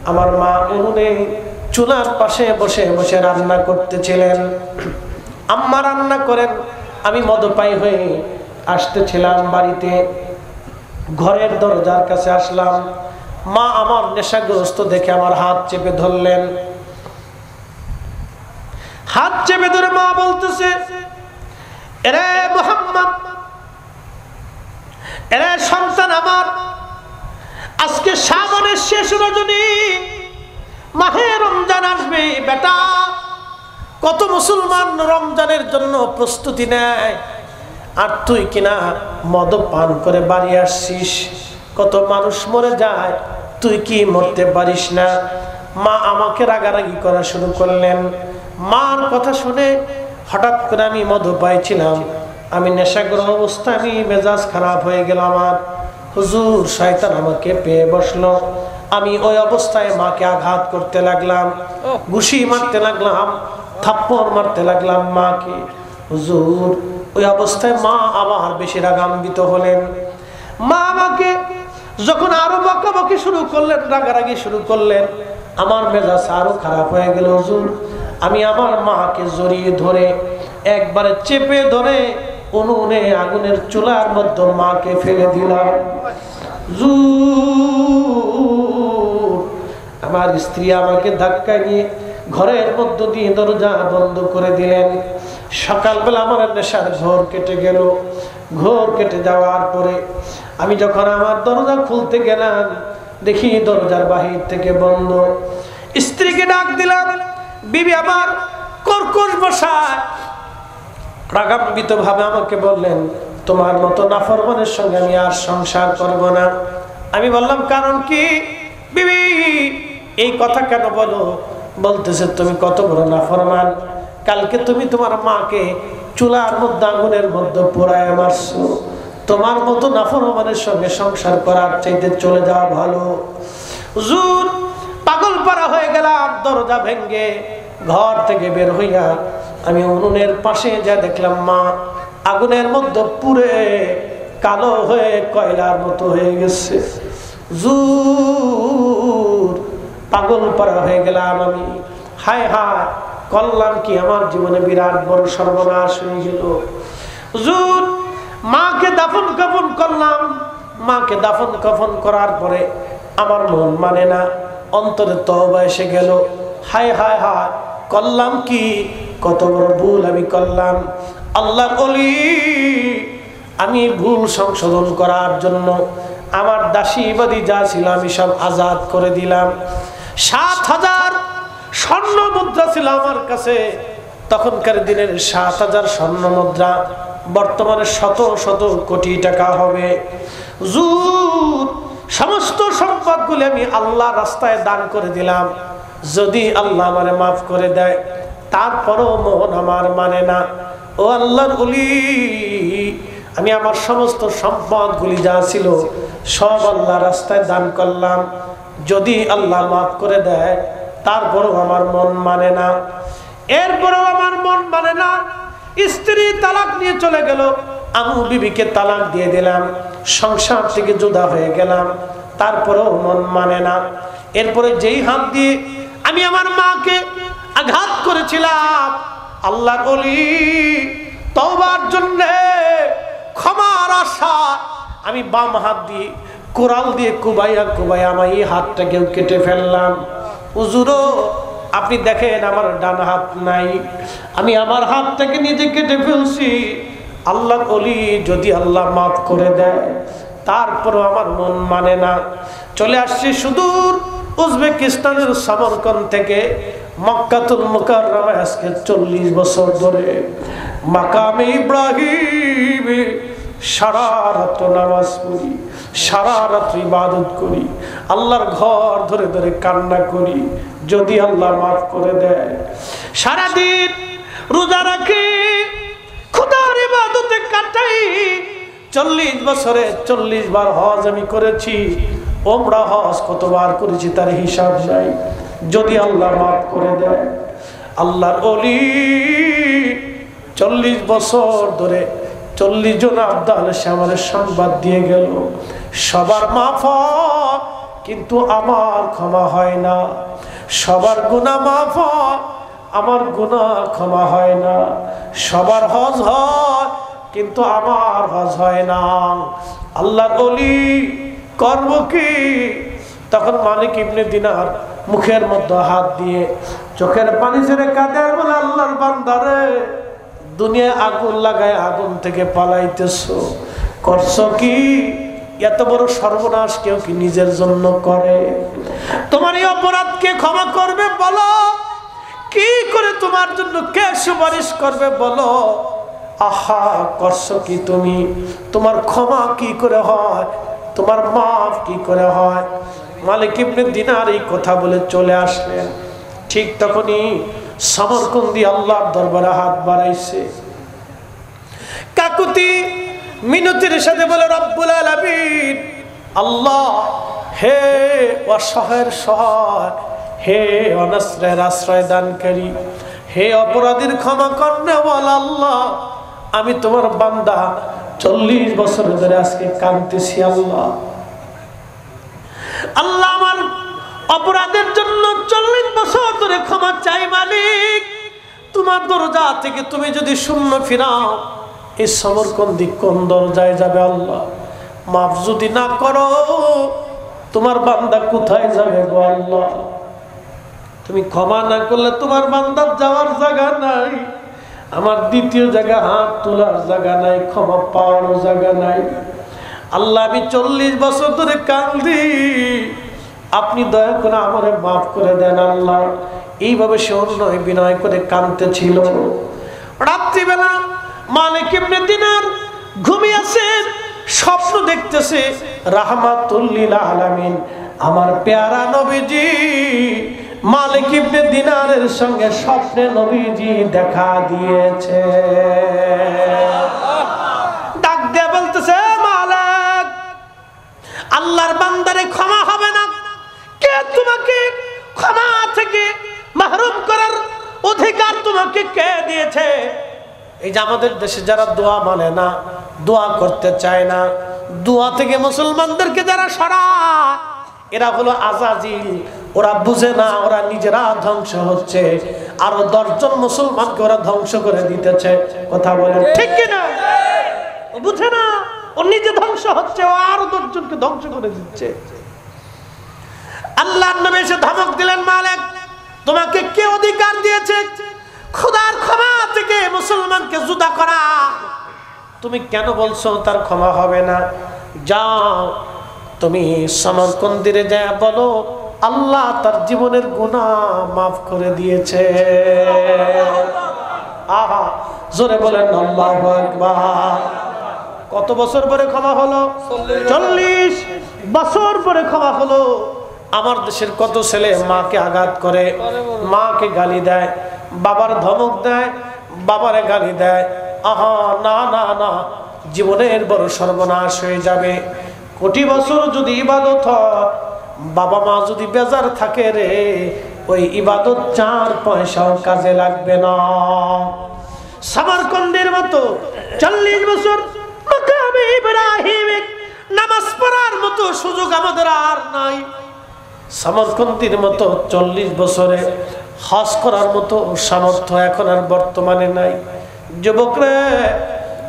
আমার মা উনুনে চুলার পাশে বসে বসে রান্না করতেছিলেন, আম্মা রান্না করেন, আমি মদপায়ী হয়ে আসতেছিলাম বাড়িতে, ঘরের দরজার কাছে আসলাম, মা আমার নেশাগ্রস্ত দেখে আমার হাত চেপে ধরলেন। হাত চেপে ধরে মা বলতেছে, এরে মুহাম্মদ, এরে সন্তান আমার, আজকে শাবানের শেষ রজনী, মাহে রমজান আসবে বেটা। কত মুসলমান রমজানের জন্য প্রস্তুতি নেয়, আর তুই কিনা মদ পান করে বাড়ি আসছিস। কত মানুষ মরে যায়, তুই কি মরতে পারিস না? মা আমাকে রাগারাগি করা শুরু করলেন। মার কথা শুনে হঠাৎ করে আমি মদ পাইছিলাম, আমি নেশাগ্রস্ত অবস্থা, আমি মেজাজ খারাপ হয়ে গেল আমার। হুজুর শয়তান আমাকে পেয়ে বসলো, আমি ওই অবস্থায় মাকে আঘাত করতে লাগলাম, ঘুষি মারতে লাগলাম, থাপ্পড় মারতে লাগলাম মাকে। হুজুর ওই অবস্থায় মা আবার বেশি রাগান্বিত হলেন। মা আমাকে যখন আরো বকাবকি শুরু করলেন, রাগারাগি শুরু করলেন, আমার মেজাজ আরো খারাপ হয়ে গেল। হুজুর আমি আমার মাকে জড়িয়ে ধরে একবারে চেপে ধরে উনুনে আগুনের চুলার মধ্যে মাকে ফেলে দিলাম। আমার স্ত্রী আমাকে ধাক্কা নিয়ে ঘরের মধ্য দিয়ে দরজা বন্ধ করে দিলেন। সকালবেলা আমার নেশার ঘোর কেটে গেল। ঘোর কেটে যাওয়ার পরে আমি যখন আমার দরজা খুলতে গেলাম, দেখি দরজার বাহির থেকে বন্ধ। স্ত্রীকে ডাক দিলাম, বিবি আমার কর্কশ ভাষায় রাগান্বিত ভাবে আমাকে বললেন, তোমার মতো নাফরমানের সঙ্গে আমি আর সংসার করব না। আমি বললাম কারণ কি বিবি, এই কথা কেন বলো? বলতেছে তুমি কত বড় নাফরমান, কালকে তুমি তোমার মাকে চুলার মধ্যে আগুনের মধ্যে পোড়ায় মারছো, তোমার মতো নাফরমানের সঙ্গে সংসার করার চাইতে চলে যাওয়া ভালো। হুজুর পাগল পারা হয়ে গেলাম। দরজা ভেঙ্গে ঘর থেকে বের হইয়া আমি উনুনের পাশে যা দেখলাম মা আগুনের মধ্যে পুড়ে কালো হয়ে কয়লার মতো হয়ে গেছে। হুজুর পাগল পারা হয়ে গেলাম আমি। হায় হায় করলাম কি, আমার জীবনে বিরাট বড় সর্বনাশ হয়ে গেল। হুজুর মাকে দাফন কাফন করলাম। মাকে দাফন কাফন করার পরে আমার মন মানে না, অন্তরে তওবা এসে গেল। হায় হায় হায় করলাম কি, কত বড় ভুল আমি করলাম। আল্লাহর ওলি, আমি ভুল সংশোধন করার জন্য আমার দাসী বাদী যা ছিল আমি সব আজাদ করে দিলাম। ৭,০০০ স্বর্ণ মুদ্রা ছিল আমার কাছে, তখনকার দিনের ৭,০০০ স্বর্ণ মুদ্রা বর্তমানে শত শত কোটি টাকা হবে। হুজুর সমস্ত সম্পদগুলি আমি আল্লাহ রাস্তায় দান করে দিলাম, যদি আল্লাহ আমারে মাফ করে দেয়, তারপরও মন আমার মানে না। ও আল্লাহর ওলি, আমি আমার সমস্ত সম্পদগুলি যা ছিল সব আল্লাহ রাস্তায় দান করলাম, যদি আল্লাহ মাফ করে দেয় তারপরও আমার মন মানে না। এরপরেও আমার মন মানে না। স্ত্রী তালাক নিয়ে চলে গেল, আম্মু বিবিকে তালাক দিয়ে দিলাম, সংসার থেকে জুদা হয়ে গেলাম, তারপরেও মন মানে না। এরপরে যেই হাত দিয়ে আমি আমার মাকে আঘাত করেছিলাম, আল্লাহর ওলি তওবার জন্য ক্ষমার আশা আমি বাম হাত দিয়ে কোরাল দিয়ে কুবাইয়া কুবাইয়া আমার এই হাতটাকেও কেটে ফেললাম। হুজুরও আপনি দেখেন আমার ডান হাত নাই, আমি আমার হাতটাকে নিজে কেটে ফেলছি। আল্লাহর ওলি যদি আল্লাহ মাফ করে দেয় তারপরও আমার মন মানে না। চলে আসছি সুদূর উজবেকিস্তানের সমরকন্দ থেকে মক্কাতুল মুকাররমায় আজকে 40 বছর ধরে মাকামে ইব্রাহিমে সারা রাত নামাজ পড়ি, সারা রাত ইবাদত করি, আল্লাহর ঘর ধরে ধরে কান্না করি, যদি আল্লাহ মাফ করে দেয়। সারাদিন রোজা রাখি, খোদার ইবাদতে কাটাই। 40 বছরে 40 বার হজ আমি করেছি, ওমরা হজ কতবার করেছি তার হিসাব নাই, যদি আল্লাহ মাফ করে দেয়। আল্লাহর ওলি 40 বছর ধরে 40 জন আব্দাল সে আমাদের সংবাদ দিয়ে গেল, সবার মাফ হয় কিন্তু আমার ক্ষমা হয় না, সবার গুনাহ মাফ হয় আমার গুনাহ ক্ষমা হয় না, সবার হজ হয় কিন্তু আমার হজ হয় না। আল্লাহর ওলি করব কি? তখন মালিক ইবনে দিনার মুখের মধ্যে হাত দিয়ে চোখের পানি ছেড়ে কাঁদে, বলে আল্লাহর বান্দারে, দুনিয়ায় আগুন লাগায় আগুন থেকে পালাইতেছো, করছো কি? এত বড় সর্বনাশ কেউ কি নিজের জন্য করে? তোমার এই অপরাধকে ক্ষমা করবে বলো, কি করে তোমার জন্য কে সুপারিশ করবে বলো? আহা, করছো কি তুমি? তোমার ক্ষমা কি করে হয়? তোমার মাফ কি করে হয়? মালিক ইবনে দিনার এই কথা বলে চলে আসলেন। ঠিক তখনই সমরকন্দি আল্লাহর দরবারে হাত বাড়াইছে, কাকুতি মিনতির সাথে বলে, রব্বুল আলামিন, আল্লাহ হে অসহায়ের সহায়, হে অনাশ্রয়ের আশ্রয় দানকারী, হে অপরাধীর ক্ষমা করনে বল। আল্লাহ আমি তোমার বান্দা 40 বছর ধরে আজকে কাঁদতেছি। আল্লাহ আল্লাহ আমার অপরাধের জন্য 40 বছর ধরে ক্ষমা চাই। মালিক তোমার দরজা থেকে তুমি যদি শূন্য ফিরাও, এই সমরকন্দি কোন দরজায় যাবে? আল্লাহ মাফ যদি না করো তোমার বান্দা কোথায় যাবে গো আল্লাহ? তুমি ক্ষমা না করলে তোমার বান্দার যাওয়ার জায়গা নাই, আমার দ্বিতীয় জায়গা হাত তোলার জায়গা নাই, ক্ষমা পাওয়ার জায়গা নাই। আল্লাহ আমি 40 বছর ধরে কাঁদি, আপনি দয়া করে আমারে মাফ করে দেন আল্লাহ। এইভাবে সে অন্যয় বিনয় করে কাঁদতেছিল। রাত্রিবেলা মালিক ইবনে দিনার ঘুমিয়ে আছেন, স্বপ্ন দেখতেছে রাহমাতুল লিল আলামিন আমার পেয়ারা নবীজি মালিক ইবনে দিনারের সঙ্গে স্বপ্নে নবীজি দেখা দিয়েছে। ডাক দিয়ে বলতেছে, মালিক আল্লাহর বান্দারে ক্ষমা হবে না, কে তোমাকে ক্ষমা থেকে মাহরুম করার অধিকার তোমাকে কে দিয়েছে? এই যে আমাদের দেশে যারা দোয়া মানে না, দোয়া করতে চায় না, দোয়া থেকে মুসলমানদেরকে যারা সরায়, এরা হলো আজাজিল। ওরা বুঝে না, ওরা নিজেরা ধ্বংস হচ্ছে, আরো 10 জন মুসলমানকে ওরা ধ্বংস করে দিতেছে। কথা বলেন ঠিক কিনা? ও বুঝে না, ও নিজে ধ্বংস হচ্ছে, ও আরো 10 জনকে ধ্বংস করে দিচ্ছে। আল্লাহর নবী এসে ধমক দিলেন, মালিক তোমাকে কে অধিকার দিয়েছে খোদার ক্ষমা থেকে মুসলমানকে জুদা করা? তুমি কেন বলছো তার ক্ষমা হবে না? যাও তুমি সমরকন্দিরে যায় বলো আল্লাহ তার জীবনের গুনাহ মাফ করে দিয়েছে। আহা, জোরে বলেন আল্লাহু আকবার। কত বছর পরে ক্ষমা হলো? 40 বছর পরে ক্ষমা হলো। আমার দেশের কত ছেলে মাকে আঘাত করে, মাকে গালি দেয়, বাবার ধমক দেয়, বাবারে গালি দেয়। আহা, না না না, জীবনের বড় সর্বনাশ হয়ে যাবে। কোটি বছর যদি ইবাদত হয়, বাবা মা যদি বেজার থাকে রে, ওই ইবাদত 4 পয়সাও কাজে লাগবে না। সামারকন্দের মতো 40 বছর মাকামে ইব্রাহিম নামাজ পড়ার মতো সুযোগ আমাদের আর নাই। সামারকন্দের মতো 40 বছরে হজ করার মতো সামর্থ্য এখন আর বর্তমানে নাই। যুবকরা,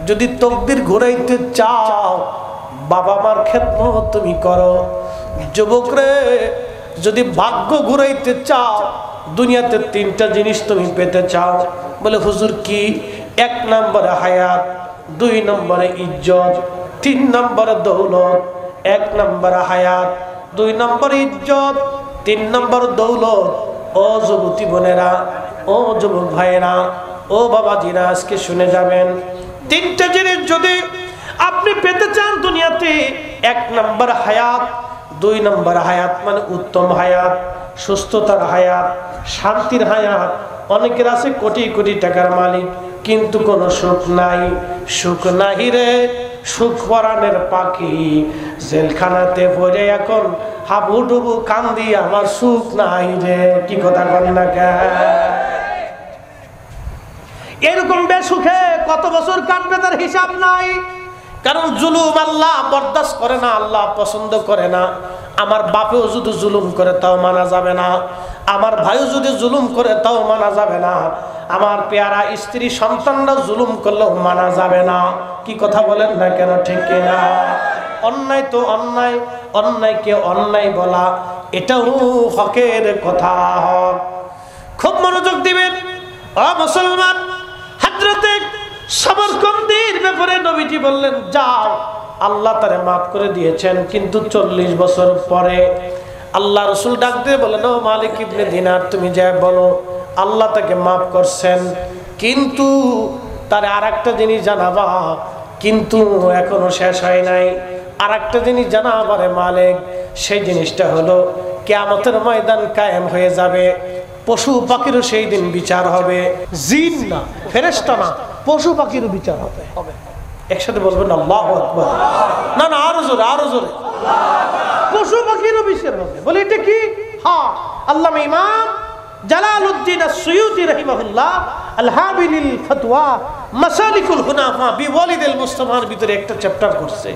যদি তকদির ঘুরাইতে চাও, বাবা মার খেদমত তুমি করো। যুবকরা, যদি ভাগ্য ঘুরাইতে চাও, দুনিয়াতে 3টা জিনিস তুমি পেতে চাও। বলে হুজুর কি? 1 নম্বরে হায়াত, 2 নম্বরে ইজ্জত, 3 নম্বরে দৌলত। 1 নম্বরে হায়াত, 2 নম্বরে ইজ্জত, 3 নম্বর দৌলত। ও যুবতী বোনেরা, ও যুবক ভাইয়েরা, ও বাবাজিরা, আজকে শুনে যাবেন। 3টা জিনিস যদি আপনি পেতে চান দুনিয়াতে, 1 নম্বর হায়াত, 2 নম্বর হায়াত মানে উত্তম হায়াত, সুস্থতার হায়াত, শান্তির হায়াত। অনেকের আছে কোটি কোটি টাকার মালিক, কিন্তু কোনো সুখ নাই। সুখ নাই রে, সুখ পরাণের পাখি, জেলখানাতে পড়ে এখন হাবুডুবু কান্দি, আমার সুখ নাই রে। কি কথা বলেন না কে? এরকম বেসুখে কত বছর কাটবে তার হিসাব নাই। কারণ জুলুম আল্লাহ বরদাস্ত করে না, আল্লাহ পছন্দ করে না। আমার বাপেও যদি জুলুম করে তাও মানা যাবে না, আমার ভাইও যদি জুলুম করে তাও মানা যাবে না, আমার পেয়ারা স্ত্রী সন্তানরা জুলুম করলেও মানা যাবে না। কি কথা বলেন না কেন? ঠিক কিনা? অন্যায় তো অন্যায়, অন্যায়কে অন্যায় বলা এটাও হকের কথা। খুব মনোযোগ দিবেন ও মুসলমান। হযরতে সামরকন্দির ব্যাপারে নবীজি বললেন, যাও, আল্লাহ তারে মাফ করে দিয়েছেন। কিন্তু 40 বছর পরে আল্লাহ রসুল ডাক দিয়ে বলেন, ও মালিক ইবনে দিনার, তুমি যা বলো, আল্লাহ তাকে মাফ করছেন, কিন্তু তার আরেকটা জিনিস জানাবা। কিন্তু এখনো শেষ হয় নাই। আরেকটা জিনিস জানাবা রে মালিক। সেই জিনিসটা হলো কিয়ামতের ময়দান কায়েম হয়ে যাবে, পশু পাখিরও সেই দিন বিচার হবে। জিন না, ফেরেশতা না, পশু পাখিরও বিচার হবে। একসাথে বলবেন আল্লাহু আকবার। না না, আরো জোরে, আরো জোরে। পশু পাখিরও বিচার হবে। বলে এটা কি? হ্যাঁ, আল্লামা ইমাম জালালউদ্দিন আস-সুয়ুতি রাহিমাহুল্লাহ আল-হাবিলিল ফতওয়া মাসালিকুল হুনাফা বিওয়ালিদিল মুস্তাফার ভিতরে একটা চ্যাপ্টার করছে।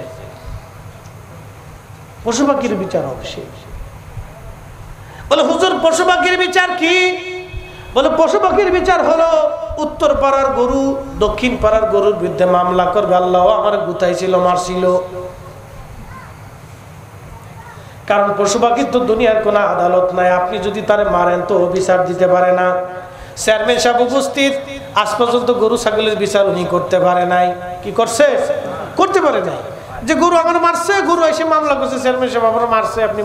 পশু পাখির বিচার হবে। সে বলে, হুজুর পশু পাখির বিচার কি? বলে, পশু পাখির বিচার হলো উত্তর পাড়ার গরু দক্ষিণ পাড়ার গরুর বিরুদ্ধে মামলা করবে। আল্লাহ আমার গুতাইছিল, মারছিল। কারণ পশু পাখির তো দুনিয়ার কোনো আদালত নাই। আপনি যদি তারে মারেন তো বিচার দিতে পারে না। চেয়ারম্যান সাহেব উপস্থিত, আজ পর্যন্ত গরু ছাগলের বিচার উনি করতে পারে নাই। কি করছে? করতে পারে নাই। যে গরু আমার মারছে, গরু এসে মামলা করছে, চেয়ারম্যান সাহেব আমার মারছে, আপনি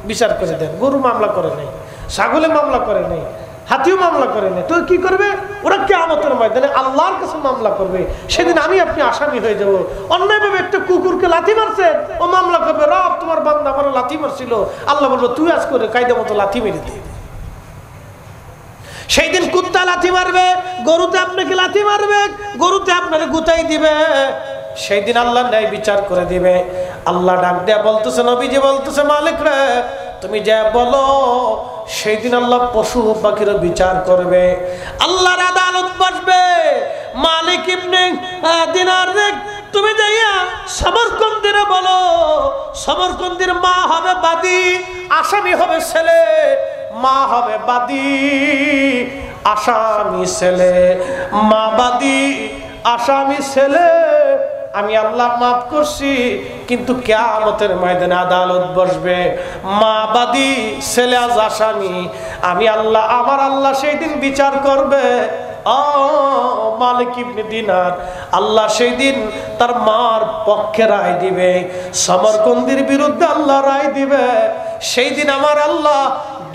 বিচার করে দেন। গরু মামলা করে নাই, ছাগলে মামলা করে নাই, হাতিও মামলা করে নাই। তো কি করবে? ওরা কিয়ামতের ময়দানে আল্লাহর কাছে মামলা করবে। সেদিন আমি আপনি আসামি হয়ে যাব। অন্যায়ভাবে একটা কুকুরকে লাথি মারছে, ও মামলা করবে, রব তোমার বান্দা আমার লাথি মারছিল। আল্লাহ বলবো, তুই আজ করে কায়দা মতো লাথি মেরে দে। সেই দিন কুত্তা লাথি মারবে, গরুতে আপনাকে লাথি মারবে, গরুতে আপনাকে গুতাই দিবে। সেই দিন আল্লাহ ন্যায় বিচার করে দিবে। আল্লাহ ডাক দেয়া বলতেছে, নবীজি বলতেছে, মালিক রে তুমি যা বলো। সেই দিন আল্লাহ পশু পাখিরও বিচার করবে। আল্লাহর আদালত বসবে। মালিক ইবনে দিনার রে তুমি যাইয়া সামরকন্দির বলো, সামরকন্দির মা হবে বাদী, আসামি হবে ছেলে। মা হবে বাদী, আসামি ছেলে। মা বাদী, আসামি ছেলে। আমি আল্লাহ মাফ করছি, কিন্তু কিয়ামতের ময়দানে আদালত বসবে। মা বাদী, ছেলে আজ আসামি। আমি আল্লাহ, আমার আল্লাহ সেই দিন বিচার করবে। ও মালিক ইবনে দিনার, আল্লাহ সেই দিন তার মার পক্ষে রায় দিবে। সামরকন্দির বিরুদ্ধে আল্লাহ রায় দিবে। সেই দিন আমার আল্লাহ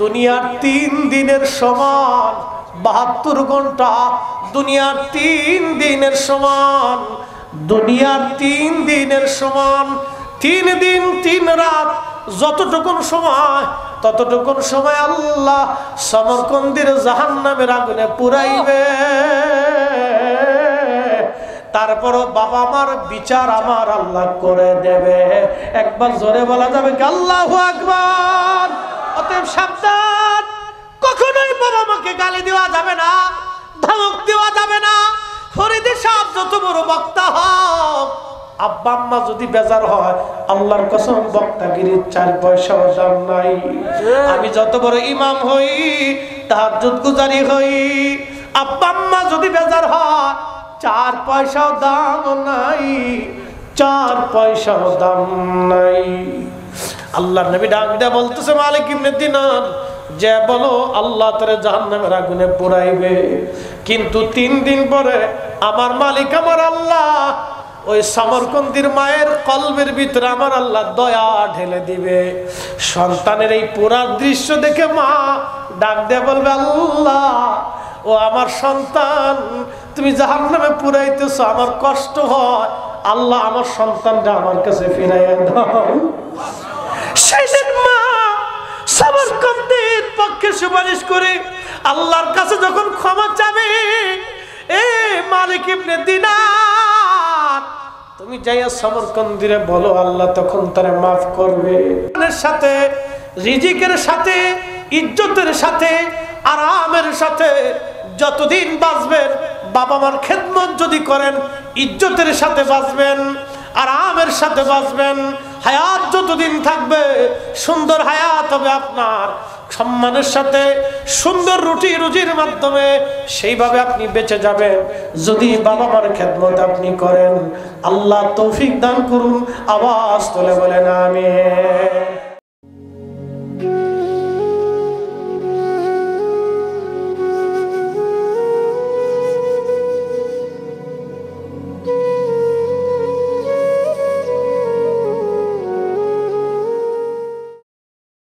দুনিয়ার 3 দিনের সমান, 72 ঘন্টা দুনিয়ার 3 দিনের সমান, দুনিয়ার 3 দিনের সমান, 3 দিন 3 রাত যতটুকুন সময় ততটুকুন সময় আল্লাহ সমরকন্দির জাহান্নামের আগুনে পুরাইবে। তারপরও বাবা মার বিচার আমার আল্লাহ করে দেবে। একবার জোরে বলা যাবে কি আল্লাহু আকবার। অতএব সাবধান, কখনোই বাবা মাকে গালি দেওয়া যাবে না, ধমক দেওয়া যাবে না। ফরিদ সাহেব যত বড় বক্তা হোক, আব্বা আম্মা যদি বেজার হয়, আল্লাহর কসম বক্তাগিরির 4 পয়সাও দাম নাই। আমি যত বড় ইমাম হই, তাহাজ্জুদ গুজারি হই, আব্বা আম্মা যদি বেজার হয়, 4 পয়সাও দাম নাই, 4 পয়সাও দাম নাই। আল্লাহর নবী ডাক দিয়ে বলতেছে মালিক ইবনে দিনার, যে বলো আল্লাহ তারে জাহান্নামের আগুনে পোড়াইবে, কিন্তু 3 দিন পরে আমার মালিক আমার আল্লাহ ওই সমরকন্দির মায়ের কলবের ভিতরে আমার আল্লাহ দয়া ঢেলে দিবে। সন্তানের এই পুরা দৃশ্য দেখে মা ডাক দিয়ে বলবে, আল্লাহ ও আমার সন্তান, তুমি জাহান্নামে পুরাইতেছো, আমার কষ্ট হয়, আল্লাহ আমার সন্তানটা আমার কাছে ফিরাইয়া দাও। সেদিন মা সমরকন্দের পক্ষে সুপারিশ করে আল্লাহর কাছে যখন ক্ষমা চাবে, এ মালিক ইবনে দিনার, তুমি যাইয়া সমরকন্দিরে বলো, আল্লাহ তখন তারে মাফ করবে। সাথে রিজিকের সাথে, ইজ্জতের সাথে, আরামের সাথে যতদিন বাঁচবেন, বাবা মার খেদমত যদি করেন, ইজ্জতের সাথে বাঁচবেন, আরামের সাথে বাঁচবেন। হায়াত যতদিন থাকবে সুন্দর হায়াত হবে আপনার, সম্মানের সাথে সুন্দর রুটি রুজির মাধ্যমে সেইভাবে আপনি বেঁচে যাবেন যদি বাবা মার খেদমত আপনি করেন। আল্লাহ তৌফিক দান করুন। আওয়াজ তুলে বলেন আমিন।